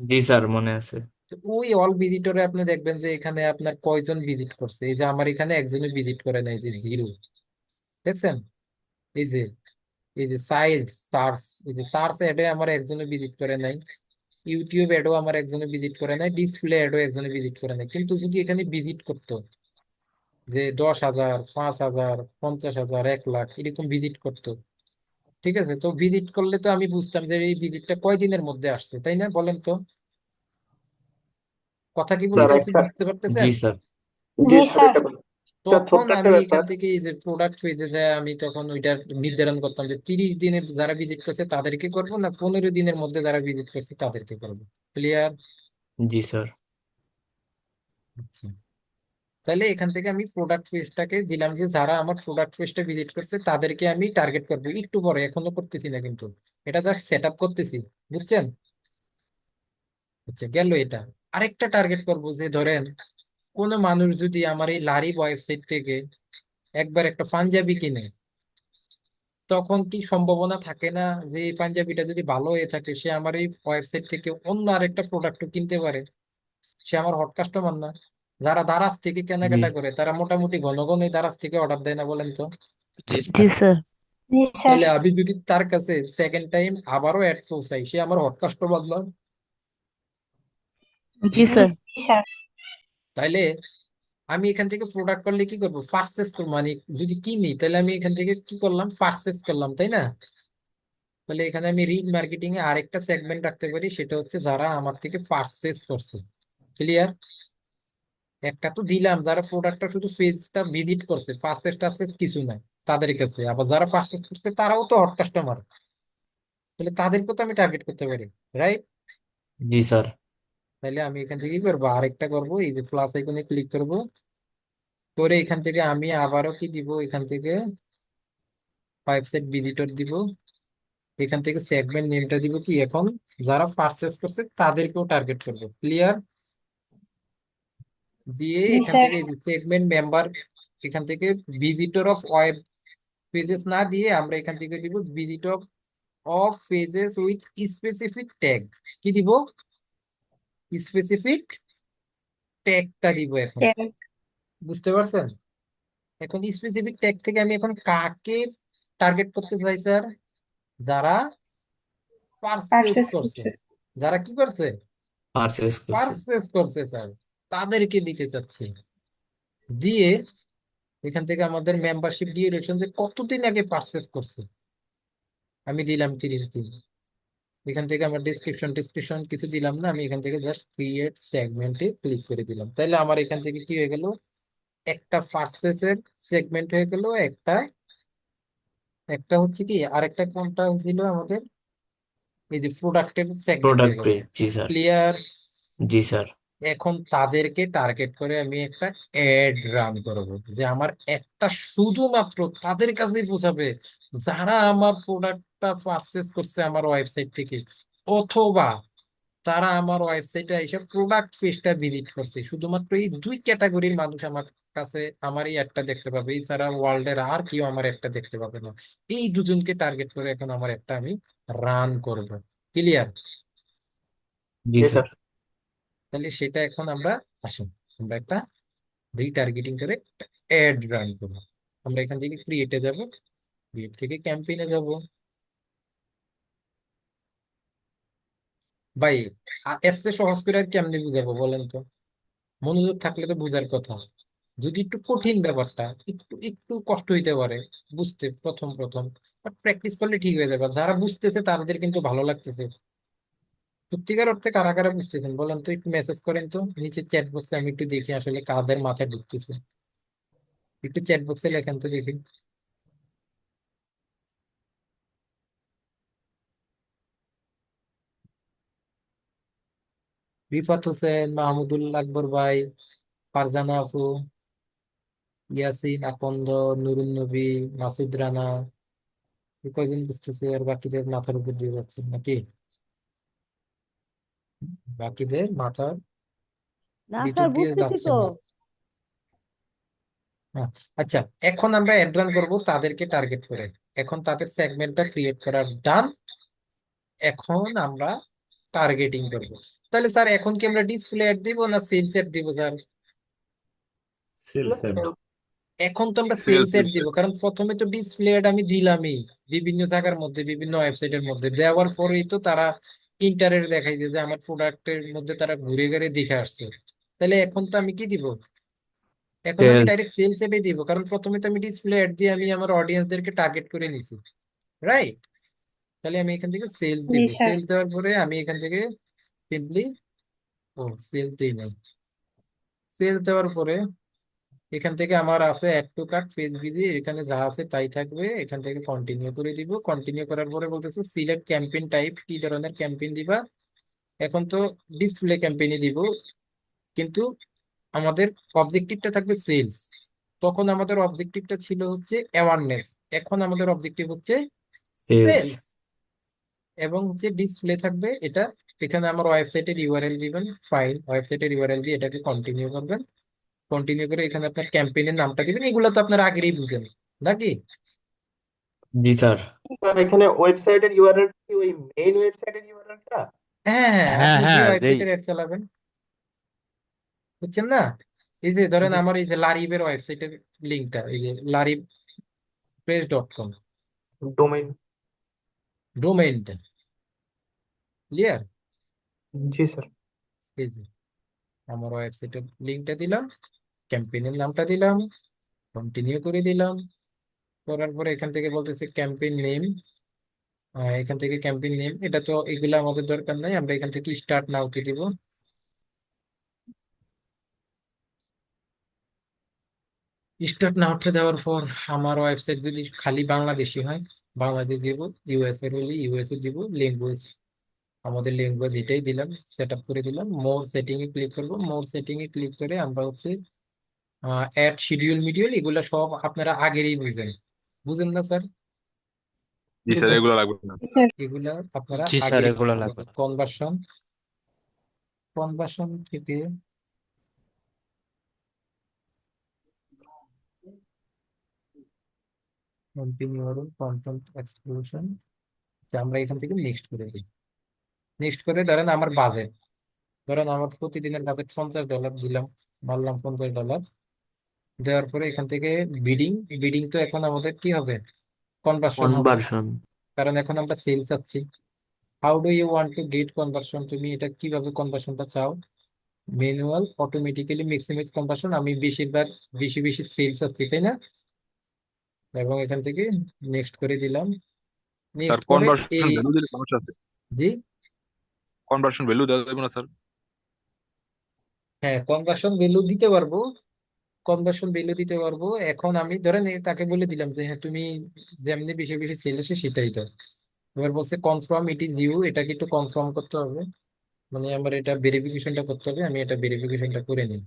[SPEAKER 5] জি স্যার মনে আছে।
[SPEAKER 1] তো ওই অল ভিজিটরে আপনি দেখবেন যে এখানে আপনার কয়জন ভিজিট করছে, এই যে আমার এখানে একজনই ভিজিট করে নাই, যে 0, দেখছেন? এই যে এই যে সাইজ সার্চ, এই যে সার্চ অ্যাডে আমার একজনে ভিজিট করে নাই, ইউটিউব অ্যাডও আমার একজনে ভিজিট করে নাই, ডিসপ্লে অ্যাডও একজনে ভিজিট করে নাই। কিন্তু যদি এখানে ভিজিট করতো যে 10 হাজার, 5 হাজার, 50 হাজার, 1 লাখ এরকম ভিজিট করতো, ঠিক আছে, তো ভিজিট করলে তো আমি বুঝতাম যে এই ভিজিটটা কয়দিনের মধ্যে আসছে, তাই না, বলেন তো? কথা কি
[SPEAKER 5] জি
[SPEAKER 6] স্যার
[SPEAKER 1] বলতেছি,
[SPEAKER 6] একটা
[SPEAKER 1] বুঝতে
[SPEAKER 5] জি
[SPEAKER 1] পারতেছেন?
[SPEAKER 5] স্যার।
[SPEAKER 6] জি
[SPEAKER 4] জি
[SPEAKER 6] স্যার
[SPEAKER 4] স্যার
[SPEAKER 6] এটা বলুন। স্যার
[SPEAKER 1] তখন
[SPEAKER 6] ছোট্ট একটা
[SPEAKER 1] আমি এখান
[SPEAKER 6] ব্যাপার।
[SPEAKER 1] থেকে এই যে প্রোডাক্ট পেজে যায় আমি তখন ওইটা নির্ধারণ করতাম যে 30 দিনের যারা ভিজিট করছে তাদেরকে করবো না 15 দিনের মধ্যে যারা ভিজিট করছে তাদেরকে করবো। ক্লিয়ার?
[SPEAKER 5] জি স্যার।
[SPEAKER 1] আচ্ছা, তাহলে এখান থেকে আমি প্রোডাক্ট পেজটাকে দিলাম যে যারা আমার প্রোডাক্ট পেজটা ভিজিট করছে তাদেরকে আমি টার্গেট করবো একটু পরে, এখনো করতেছি না কিন্তু, এটা জাস্ট সেট আপ করতেছি। বুঝছেন? আচ্ছা, গেল এটা। আরেকটা টার্গেট করবো যে ধরেন কোনো মানুষ যদি আমার এই লারি ওয়েবসাইট থেকে একবার একটা পাঞ্জাবি কিনে, তখন কি সম্ভাবনা থাকে না যে এই পাঞ্জাবিটা যদি ভালো হয়ে থাকে সে আমার এই ওয়েবসাইট থেকে অন্য আরেকটা প্রোডাক্টও কিনতে পারে? সে আমার হট কাস্টমার না? যারা দারাজ থেকে
[SPEAKER 5] জি
[SPEAKER 1] কেনাকাটা করে তারা মোটামুটি ঘন ঘন এই দারাজ থেকে অর্ডার দেয় না, বলেন তো?
[SPEAKER 3] জি
[SPEAKER 7] জি
[SPEAKER 3] স্যার।
[SPEAKER 7] স্যার।
[SPEAKER 4] জি স্যার।
[SPEAKER 1] তাহলে আমি যদি তার কাছে সেকেন্ড টাইম আবারও অ্যাড পৌঁছাই সে আমার হট কাস্টমার না?
[SPEAKER 7] জি স্যার।
[SPEAKER 4] জি স্যার।
[SPEAKER 1] তাইলে আমি এখান থেকে প্রোডাক্ট করলে কি করবো? পারচেস করবো, মানে যদি কিনি তাহলে আমি এখান থেকে কি করলাম? পারচেস করলাম, তাই না? তাহলে এখানে আমি রিড মার্কেটিং এ আরেকটা সেগমেন্ট রাখতে পারি, সেটা হচ্ছে যারা আমার থেকে পারচেস করছে। ক্লিয়ার? একটা তো দিলাম যারা প্রোডাক্টটা শুধু পেজটা ভিজিট করছে, পারচেস টারচেস কিছু নাই তাদের কাছে, আবার যারা পারচেস করছে তারাও তো হট কাস্টমার, তাহলে তাদেরকে তো আমি টার্গেট করতে পারি, রাইট?
[SPEAKER 5] জি স্যার।
[SPEAKER 1] তাহলে আমি এখান থেকে কি করবো? আরেকটা করবো, এই যে প্লাস আইকনে ক্লিক করব, করে এখান থেকে আমি আবারও কি দিব? এখান থেকে ওয়েবসাইট ভিজিটর দিব, এখান থেকে সেগমেন্ট নেমটা দিব কি এখন, যারা পারচেস করছে তাদেরকেও টার্গেট করবো। ক্লিয়ার? দিয়ে
[SPEAKER 4] জি
[SPEAKER 1] এখান
[SPEAKER 4] স্যার।
[SPEAKER 1] থেকে সেগমেন্ট মেম্বার, এখান থেকে ভিজিটর অফ ওয়েব পেজেস না দিয়ে আমরা এখান থেকে দিব visitor of pages with specific tag. কি দিব? স্পেসিফিক ট্যাগটা দিব এখন।
[SPEAKER 4] ট্যাগ।
[SPEAKER 1] বুঝতে পারছেন? এখন স্পেসিফিক ট্যাগ থেকে আমি এখন কাকে টার্গেট করতে চাই স্যার? যারা পারচেস
[SPEAKER 4] পারচেস
[SPEAKER 1] করছে।
[SPEAKER 4] করছে।
[SPEAKER 1] যারা কি করছে?
[SPEAKER 5] পারচেস করছে।
[SPEAKER 1] পারচেস করছে স্যার, তাদেরকে দিতে চাচ্ছি। দিয়ে এখান থেকে আমাদের মেম্বারশিপ ডিউরেশন যে কতদিন আগে পারচেস করছে আমি দিলাম 30 দিন। এখান থেকে আমার ডিসক্রিপশন কিছু দিলাম না, আমি এখান থেকে জাস্ট ক্রিয়েট সেগমেন্টে ক্লিক করে দিলাম। তাহলে আমার এখান থেকে কি হয়ে গেল? একটা পারচেসের সেগমেন্ট হয়ে গেল, একটা একটা হচ্ছে কি আরেকটা কোনটা ছিল আমাদের, এই যে প্রোডাক্টের সেগমেন্ট হয়ে
[SPEAKER 5] প্রোডাক্ট
[SPEAKER 1] গেল।
[SPEAKER 5] পেজ। জি স্যার।
[SPEAKER 1] ক্লিয়ার?
[SPEAKER 5] জি স্যার।
[SPEAKER 1] এখন তাদেরকে টার্গেট করে আমি একটা অ্যাড রান করব যে আমার একটা শুধুমাত্র তাদের কাছেই পৌঁছাবে যারা আমার প্রোডাক্টটা পারচেস করছে আমার ওয়েবসাইট থেকে, অথবা তারা আমার ওয়েবসাইটে এসে প্রোডাক্ট পেজটা ভিজিট করছে। শুধুমাত্র এই দুই ক্যাটাগরির মানুষ আমার কাছে আমার এই একটা দেখতে পাবে, এছাড়া ওয়ার্ল্ডের আর কেউ আমার একটা দেখতে পাবে না। এই দুজনকে টার্গেট করে এখন আমার একটা আমি রান করব। ক্লিয়ার?
[SPEAKER 5] জি
[SPEAKER 6] জি
[SPEAKER 5] স্যার।
[SPEAKER 6] স্যার।
[SPEAKER 1] তাহলে সেটা এখন আমরা আসুন আমরা একটা রিটার্গেটিং করে অ্যাড রান করবো। আমরা এখান থেকে ক্রিয়েটে যাব, ক্রিয়েট থেকে ক্যাম্পেইনে যাব। ভাই এর চেয়ে সহজ করে আর কেমনে বুঝাবো বলেন তো? মনোযোগ থাকলে তো বুঝার কথা। যদি একটু কঠিন ব্যাপারটা, একটু একটু কষ্ট হইতে পারে বুঝতে প্রথম প্রথম, বাট প্র্যাকটিস করলে ঠিক হয়ে যাবে। আর যারা বুঝতেছে তাদের কিন্তু ভালো লাগতেছে। সত্যিকার অর্থে কারা কারা বুঝতেছেন বলেন তো? একটু মেসেজ করেন তো নিচে চ্যাট বক্সে, আমি একটু দেখি আসলে কাদের মাথায় ঢুকতেছে। একটু চ্যাট বক্সে লেখেন তো দেখি। রিফাত হোসেন, মাহমুদুল আকবর ভাই, ফারজানা আপু, ইয়াসিন আকন্দ, নুরুন নবী, মাসুদ রানা, এই কয়জন বুঝতেছে আর বাকিদের মাথার উপর দিয়ে যাচ্ছে নাকি? বাকিদের মাথার
[SPEAKER 7] না
[SPEAKER 1] ভিতর
[SPEAKER 7] স্যার,
[SPEAKER 1] দিয়ে
[SPEAKER 7] বুঝতেছি
[SPEAKER 1] যাচ্ছে
[SPEAKER 7] তো।
[SPEAKER 1] না। হ্যাঁ, আচ্ছা, এখন আমরা অ্যাড রান করবো তাদেরকে টার্গেট করে। এখন তাদের সেগমেন্টটা ক্রিয়েট করার ডান। এখন আমরা টার্গেটিং করব। তাহলে স্যার এখন কি আমরা ডিসপ্লে অ্যাড দিব না সেলস অ্যাড দিব স্যার?
[SPEAKER 6] Sales ad.
[SPEAKER 1] এখন তো আমরা সেলস
[SPEAKER 2] সেলস
[SPEAKER 1] অ্যাড দিব, কারণ প্রথমে তো ডিসপ্লে অ্যাড আমি দিলামই বিভিন্ন জায়গার মধ্যে, বিভিন্ন ওয়েবসাইটের মধ্যে দেওয়ার পরেই তো তারা ইন্টারেট দেখাই দিয়ে যে আমার প্রোডাক্টের মধ্যে তারা ঘুরে ঘুরে দেখে আসছে। তাহলে এখন তো আমি কি দিব? এখন আমি
[SPEAKER 5] সেলস।
[SPEAKER 1] ডাইরেক্ট সেলস অ্যাডে দিব, কারণ প্রথমে তো আমি ডিসপ্লে অ্যাড দিয়ে আমি আমার অডিয়েন্সদেরকে টার্গেট করে নিছি, রাইট? তাহলে আমি এখান থেকে সেলস
[SPEAKER 4] জি
[SPEAKER 1] দিব,
[SPEAKER 4] স্যার।
[SPEAKER 1] সেলস দেওয়ার পরে আমি এখান থেকে সিম্পলি, ও সেলস দিই নাই, সেলস দেওয়ার পরে এখান থেকে আমার আছে add to cart page visit, এখানে যা আছে তাই থাকবে। এখান থেকে কন্টিনিউ করে দিব। কন্টিনিউ করার পরে বলতেছে সিলেক্ট ক্যাম্পেইন টাইপ, কি ধরনের ক্যাম্পেইন দিবা। এখন তো ডিসপ্লে ক্যাম্পেইনই দিব, কিন্তু আমাদের অবজেক্টিভটা থাকবে সেলস। তখন আমাদের অবজেক্টিভটা ছিল হচ্ছে অ্যাওয়ারনেস, এখন আমাদের অবজেক্টিভ হচ্ছে
[SPEAKER 5] সেলস।
[SPEAKER 1] সেলস। এবং হচ্ছে ডিসপ্লে থাকবে এটা। এখানে আমার ওয়েবসাইটের ইউআরএল দিবেন, ফাইল ওয়েবসাইটের ইউআরএল দিয়ে এটাকে কন্টিনিউ করবেন। কন্টিনিউ করে এখানে আপনার ক্যাম্পেইনের নামটা দিবেন, এগুলো তো আপনারা আগেই বুঝেন নাকি?
[SPEAKER 5] জি স্যার।
[SPEAKER 6] স্যার এখানে ওয়েবসাইটের ইউআরএল কি ওই মেইন ওয়েবসাইটের ইউআরএলটা?
[SPEAKER 1] হ্যাঁ হ্যাঁ,
[SPEAKER 3] হ্যাঁ
[SPEAKER 1] আপনি যে
[SPEAKER 3] হ্যাঁ যেই
[SPEAKER 1] ওয়েবসাইটের অ্যাড চালাবেন, বুঝছেন না? এই যে ধরেন আমার এই যে লারিবের ওয়েবসাইটের লিঙ্কটা, এই যে লারিব প্রেস.com,
[SPEAKER 6] ডোমেইন।
[SPEAKER 1] ডোমেইনটা ক্লিয়ার।
[SPEAKER 6] জি স্যার।
[SPEAKER 1] এই যে আমার ওয়েবসাইটের লিঙ্কটা দিলাম, ক্যাম্পেইনের নামটা দিলাম, কন্টিনিউ করে দিলাম। করার পরে এখান থেকে বলতেছে ক্যাম্পেইন নেম। এখান থেকে ক্যাম্পেইন নেম, এটা তো এগুলো আমাদের দরকার নাই, আমরা এখান থেকে স্টার্ট নাওতে দিব। স্টার্ট নাওতে দেওয়ার পর আমার ওয়েবসাইট যদি খালি বাংলাদেশি হয় বাংলাদেশ দিব, ইউএসএ হলে ইউএসএ দিব, ল্যাঙ্গুয়েজ আমাদের ল্যাঙ্গুয়েজ এটাই দিলাম, সেট আপ করে দিলাম। মোর সেটিং এ ক্লিক করব। মোর সেটিং এ ক্লিক করে আমরা হচ্ছে অ্যাড শিডিউল মিডিউল এগুলো সব আপনারা আগেরই বুঝেন, বুঝেন না স্যার?
[SPEAKER 2] জি স্যার, এগুলো লাগবে না।
[SPEAKER 4] স্যার।
[SPEAKER 1] এগুলা আপনারা
[SPEAKER 3] জি স্যার
[SPEAKER 1] আগেরই
[SPEAKER 3] এগুলো লাগবে না।
[SPEAKER 1] কনভার্সন, কনভার্সন থেকে কন্টিনিউ কন্টেন্ট এক্সক্লুশন, আমরা এখান থেকে নেক্সট করে দিই। নেক্সট করে ধরেন আমার বাজেট, ধরেন আমার প্রতিদিনের বাজেট $50 দিলাম, মারলাম $50 দেওয়ার পরে এখান থেকে বিডিং, বিডিং তো এখন আমাদের কি হবে, কনভার্সন হবে,
[SPEAKER 5] কনভার্সন।
[SPEAKER 1] কারণ এখন আমরা সেলস চাচ্ছি। How do you want to get conversion, তুমি এটা কিভাবে কনভার্সনটা চাও? ম্যানুয়াল, অটোমেটিক্যালি, ম্যাক্সিমাইজ কনভার্সন, আমি বেশিরভাগ বেশি বেশি সেলস চাচ্ছি, তাই না? এবং এখান থেকে নেক্সট করে দিলাম।
[SPEAKER 2] স্যার
[SPEAKER 1] নেক্সট করে
[SPEAKER 2] কনভার্সন
[SPEAKER 1] এই,
[SPEAKER 2] ভ্যালু দিলে সমস্যা আছে?
[SPEAKER 1] জি
[SPEAKER 2] কনভার্সন ভ্যালু দেওয়া যাবে না স্যার?
[SPEAKER 1] হ্যাঁ, কনভার্সন ভ্যালু দিতে পারবো, কনভার্সন ভ্যালু দিতে পারবো। এখন আমি ধরেন তাকে বলে দিলাম যে হ্যাঁ তুমি যেমনি বেশি বেশি সেল আসে সেটাই দাও। এবার বলছে কনফার্ম ইট ইজ ইউ, এটাকে একটু কনফার্ম করতে হবে, মানে আমার এটা ভেরিফিকেশনটা করতে হবে। আমি এটা ভেরিফিকেশনটা করে নিই।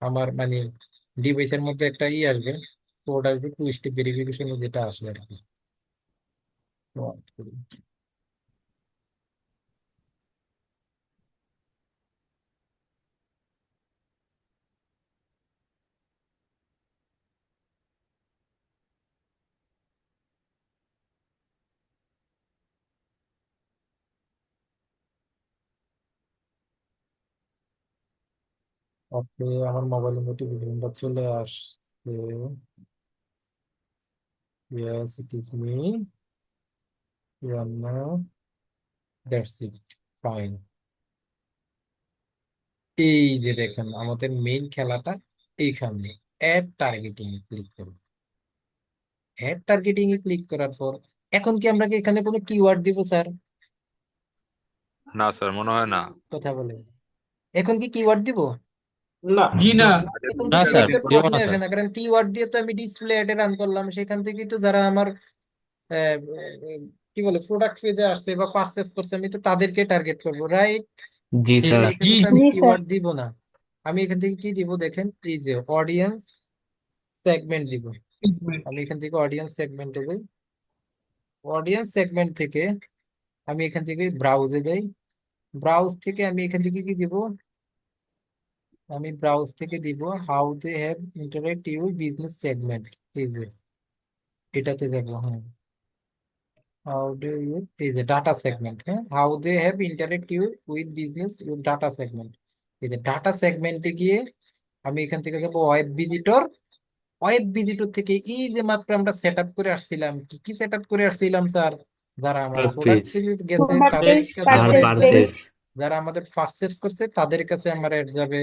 [SPEAKER 1] আমার মানে ডিভাইসের মধ্যে একটা আসবে, কোড আসবে, টু স্টেপ ভেরিফিকেশন যেটা আসবে আর কি। ওকে, আমার মোবাইলের নোটিফিকেশনটা চলে আসছে। Yes, it is me, that's it, fine. এই যে দেখেন আমাদের মেইন খেলাটা এইখানে। অ্যাড টার্গেটিং এ ক্লিক করব। অ্যাড টার্গেটিং এ ক্লিক করার পর এখন কি আমরা কি এখানে কোনো কিওয়ার্ড দিব স্যার?
[SPEAKER 2] না স্যার, মনে হয় না।
[SPEAKER 1] কথা বলে এখন কি কিওয়ার্ড দিব?
[SPEAKER 6] না।
[SPEAKER 7] জি না।
[SPEAKER 1] এখন তো
[SPEAKER 3] না স্যার
[SPEAKER 1] কিওয়ার্ডের
[SPEAKER 3] দিব না
[SPEAKER 1] প্রশ্নই আসে
[SPEAKER 3] স্যার।
[SPEAKER 1] না, কারণ কিওয়ার্ড দিয়ে তো আমি ডিসপ্লে অ্যাডে রান করলাম, সেখান থেকে তো যারা আমার আহ, কি বলে প্রোডাক্ট পেজে আসছে বা পারচেস করছে আমি তো তাদেরকে টার্গেট করবো, রাইট?
[SPEAKER 5] জি
[SPEAKER 3] জি
[SPEAKER 5] স্যার।
[SPEAKER 3] স্যার।
[SPEAKER 1] এখানে
[SPEAKER 7] জি।
[SPEAKER 1] তো আমি
[SPEAKER 4] জি স্যার।
[SPEAKER 1] কিওয়ার্ড দিব না। আমি এখান থেকে কি দিব দেখেন, এই যে অডিয়েন্স সেগমেন্ট দিব। আমি এখান থেকে অডিয়েন্স সেগমেন্টে যাই। অডিয়েন্স সেগমেন্ট থেকে আমি এখান থেকে ব্রাউজে যাই। ব্রাউজ থেকে আমি এখান থেকে কি দিব, আমি ব্রাউজ থেকে দিব how they have interact your business segment, এই যে এটাতে যাবো। হ্যাঁ, হাউ ডু ইউ, এই যে ডাটা সেগমেন্ট, হ্যাঁ, how they have interact you with business your data segment. এই যে ডাটা সেগমেন্টে গিয়ে আমি এখান থেকে যাবো ওয়েব ভিজিটর। ওয়েব ভিজিটর থেকে এই যে মাত্র আমরা সেট আপ করে আসছিলাম, কি কি সেট আপ করে আসছিলাম স্যার, যারা আমার
[SPEAKER 5] প্রোডাক্ট
[SPEAKER 1] প্রোডাক্ট
[SPEAKER 5] পেজ
[SPEAKER 1] পেজে গেছে
[SPEAKER 4] প্রোডাক্ট
[SPEAKER 1] তাদের
[SPEAKER 4] পেজ,
[SPEAKER 1] কাছে
[SPEAKER 5] আর
[SPEAKER 1] আমার
[SPEAKER 4] পারচেস
[SPEAKER 1] অ্যাড যাবে,
[SPEAKER 4] পেজ।
[SPEAKER 5] পারচেস।
[SPEAKER 1] যারা আমাদের পারচেস করছে তাদের কাছে আমার অ্যাড যাবে।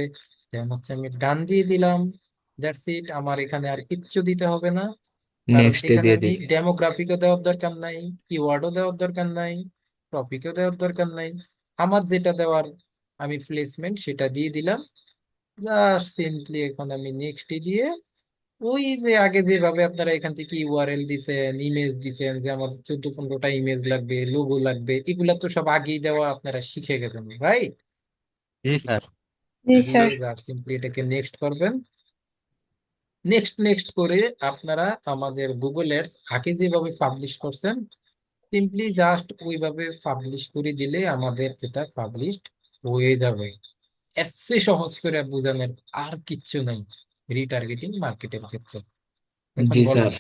[SPEAKER 1] যেমন হচ্ছে আমি ডান দিয়ে দিলাম, দ্যাটস ইট। আমার এখানে আর কিচ্ছু দিতে হবে না, কারণ
[SPEAKER 5] নেক্সটে
[SPEAKER 1] এখানে
[SPEAKER 5] দিয়ে
[SPEAKER 1] আমি
[SPEAKER 5] দিন।
[SPEAKER 1] ডেমোগ্রাফিকও দেওয়ার দরকার নাই, কিওয়ার্ডও দেওয়ার দরকার নাই, টপিকও দেওয়ার দরকার নাই। আমার যেটা দেওয়ার আমি প্লেসমেন্ট সেটা দিয়ে দিলাম। জাস্ট সিম্পলি এখন আমি নেক্সট দিয়ে ওই যে আগে যেভাবে আপনারা এখান থেকে ইউআরএল দিছেন, ইমেজ দিছেন, যে আমাদের 14-15টা ইমেজ লাগবে, লোগো লাগবে, এগুলা তো সব আগেই দেওয়া আপনারা শিখে গেছেন, রাইট?
[SPEAKER 3] জি স্যার।
[SPEAKER 4] জি
[SPEAKER 1] জি
[SPEAKER 4] স্যার।
[SPEAKER 1] স্যার, সিম্পলি এটাকে নেক্সট করবেন। নেক্সট নেক্সট করে আপনারা আমাদের গুগল অ্যাডস আগে যেভাবে পাবলিশ করছেন, সিম্পলি জাস্ট ওইভাবে পাবলিশ করে দিলে আমাদের এটা পাবলিশড হয়ে যাবে। এর চেয়ে সহজ করে বোঝানোর আর কিচ্ছু নাই রিটার্গেটিং মার্কেটের ক্ষেত্রে। এখন
[SPEAKER 5] জি
[SPEAKER 1] বলেন,
[SPEAKER 5] স্যার।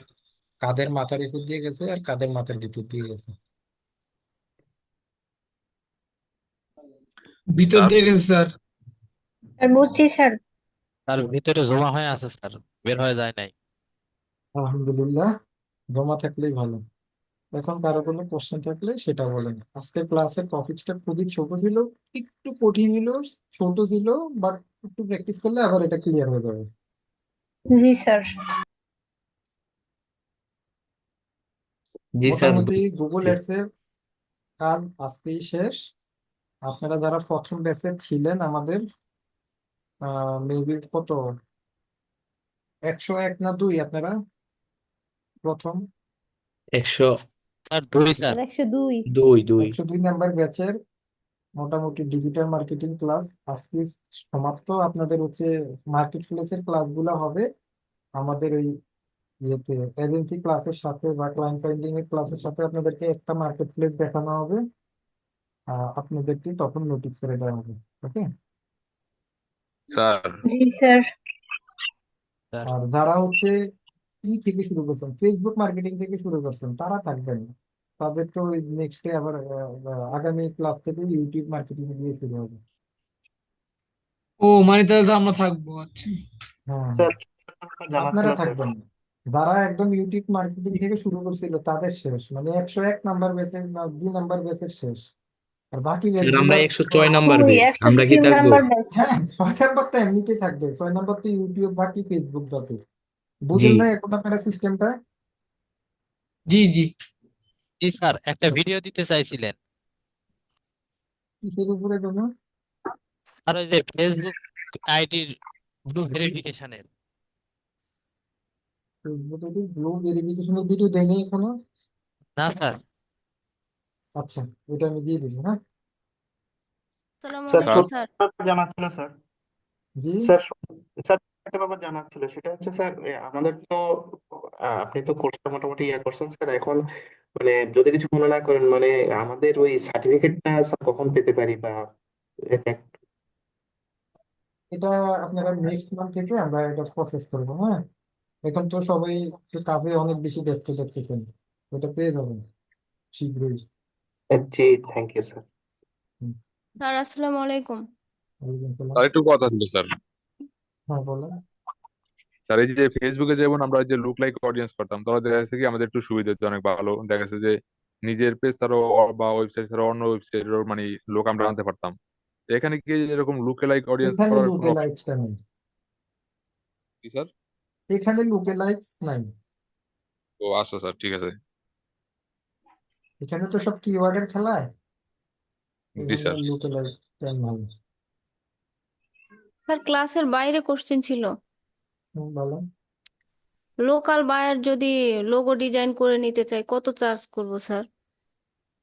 [SPEAKER 1] কাদের মাথার উপর দিয়ে গেছে আর কাদের মাথার ভিতর দিয়ে গেছে?
[SPEAKER 5] ভিতর
[SPEAKER 7] স্যার
[SPEAKER 5] দিয়ে গেছে স্যার।
[SPEAKER 4] স্যার বুঝছি স্যার।
[SPEAKER 3] তার ভিতরে জমা হয়ে আছে স্যার, বের হয়ে যায় নাই।
[SPEAKER 1] আলহামদুলিল্লাহ, জমা থাকলেই ভালো। এখন কারো কোনো কোশ্চেন থাকলে সেটা বলেন। আজকের ক্লাসের টপিকটা খুবই ছোট ছিল, একটু কঠিন ছিল, ছোট ছিল, বাট একটু প্র্যাকটিস করলে আবার এটা ক্লিয়ার হয়ে যাবে।
[SPEAKER 4] জি স্যার।
[SPEAKER 5] জি স্যার,
[SPEAKER 1] মোটামুটি গুগল
[SPEAKER 5] বুঝছি।
[SPEAKER 1] অ্যাডস এর কাজ আজকেই শেষ। আপনারা যারা প্রথম ব্যাচে ছিলেন আমাদের, মেবি কত, 101 না 2 আপনারা প্রথম?
[SPEAKER 5] 102।
[SPEAKER 3] Sir 2 sir.
[SPEAKER 4] 102।
[SPEAKER 5] 2
[SPEAKER 1] 102 নাম্বার ব্যাচের মোটামুটি ডিজিটাল মার্কেটিং ক্লাস আজকে সমাপ্ত। আপনাদের হচ্ছে মার্কেট প্লেসের ক্লাসগুলো হবে আমাদের ওই ইয়েতে এজেন্সি ক্লাসের সাথে বা ক্লায়েন্ট ফাইন্ডিং এর ক্লাসের সাথে আপনাদেরকে একটা মার্কেট প্লেস দেখানো হবে। আপনাদেরকে তখন নোটিস করে দেওয়া হবে। ওকে?
[SPEAKER 7] স্যার
[SPEAKER 4] জি স্যার।
[SPEAKER 3] স্যার
[SPEAKER 1] আর যারা হচ্ছে থেকে শুরু করছেন, ফেসবুক মার্কেটিং থেকে শুরু করছেন, তারা থাকবেন না। তাদের তো নেক্সটে আবার আগামী ক্লাস থেকে ইউটিউব মার্কেটিং দিয়ে শুরু হবে।
[SPEAKER 5] ও মানে তাহলে তো আমরা থাকবো, আচ্ছা।
[SPEAKER 1] হ্যাঁ,
[SPEAKER 6] স্যার একটা ব্যাপার জানার ছিল
[SPEAKER 1] আপনারা
[SPEAKER 6] স্যার।
[SPEAKER 1] থাকবেন না। যারা একদম ইউটিউব মার্কেটিং থেকে শুরু করছিল তাদের শেষ, মানে 101 নাম্বার বেচের না 2 নাম্বার বেচের শেষ। আর বাকি
[SPEAKER 5] স্যার আমরা
[SPEAKER 1] বেচগুলোর
[SPEAKER 5] 106 নাম্বার
[SPEAKER 4] ওই
[SPEAKER 5] বেচ, আমরা কি
[SPEAKER 4] 103
[SPEAKER 5] থাকবো?
[SPEAKER 4] Number batch sir.
[SPEAKER 1] হ্যাঁ, 6 নাম্বার তো এমনিতেই থাকবে, 6 নাম্বার তো ইউটিউব বাকি ফেসবুক বাকি।
[SPEAKER 5] জি
[SPEAKER 1] বুঝেন না এখন আপনারা সিস্টেমটা?
[SPEAKER 5] জি জি।
[SPEAKER 3] জি স্যার, একটা ভিডিও দিতে চাইছিলেন।
[SPEAKER 1] কিসের উপরে দেবো?
[SPEAKER 3] আর ওই যে ফেসবুক আইডির ব্লু ভেরিফিকেশনের।
[SPEAKER 1] ফেসবুকে ব্লু ভেরিফিকেশনের ভিডিও দেয়নি এখনো?
[SPEAKER 3] না স্যার।
[SPEAKER 1] আচ্ছা, এটা আমি দিয়ে দিবো, হ্যাঁ।
[SPEAKER 8] আসসালামু
[SPEAKER 6] স্যার
[SPEAKER 8] আলাইকুম
[SPEAKER 7] স্যার
[SPEAKER 6] ছোট
[SPEAKER 8] স্যার।
[SPEAKER 6] ব্যাপার জানার ছিল স্যার।
[SPEAKER 1] জি,
[SPEAKER 6] স্যার স্যার একটা ব্যাপার জানার ছিল, সেটা হচ্ছে স্যার আমাদের তো আপনি তো কোর্সটা মোটামুটি ইয়ে করছেন স্যার। এখন মানে যদি কিছু মনে না করেন, মানে আমাদের ওই সার্টিফিকেটটা কখন পেতে পারি, বা এটা
[SPEAKER 1] এটা আপনারা নেক্সট মান্থ থেকে আমরা এটা প্রসেস করবো, হ্যাঁ। এখন তো সবাই একটু কাজে অনেক বেশি ব্যস্ত থাকতেছেন, এটা পেয়ে যাবেন শীঘ্রই।
[SPEAKER 6] জি, থ্যাংক ইউ স্যার।
[SPEAKER 1] হুম,
[SPEAKER 8] স্যার আসসালামু আলাইকুম।
[SPEAKER 1] ওয়ালাইকুম আসসালাম।
[SPEAKER 7] স্যার একটু কথা ছিল স্যার।
[SPEAKER 1] হ্যাঁ, বলেন।
[SPEAKER 7] স্যার এই যে ফেসবুকে যেমন আমরা যে লুক লাইক অডিয়েন্স করতাম, তখন দেখা যাচ্ছে কি আমাদের একটু সুবিধা হচ্ছে, অনেক ভালো দেখা যাচ্ছে যে নিজের পেজ ছাড়াও বা ওয়েবসাইট ছাড়াও অন্য ওয়েবসাইটেরও মানে লোক আমরা আনতে পারতাম। তো এখানে কি এরকম লুক লাইক অডিয়েন্স
[SPEAKER 1] এখানে
[SPEAKER 7] করার কোনো
[SPEAKER 1] লুকে
[SPEAKER 7] option
[SPEAKER 1] লাইকসটা নেই,
[SPEAKER 7] কি স্যার?
[SPEAKER 1] এখানে লুকে লাইকস নাই।
[SPEAKER 7] ও আচ্ছা স্যার, ঠিক আছে।
[SPEAKER 1] এখানে তো সব কিওয়ার্ডের খেলায়, এই
[SPEAKER 7] জি
[SPEAKER 1] জন্য
[SPEAKER 7] স্যার।
[SPEAKER 1] লুকে লাইকসটা নাই।
[SPEAKER 8] স্যার ক্লাসের বাইরে কোশ্চেন ছিল।
[SPEAKER 1] বলেন।
[SPEAKER 8] লোকাল বায়ার যদি লোগো ডিজাইন করে নিতে চাই কত চার্জ করব স্যার?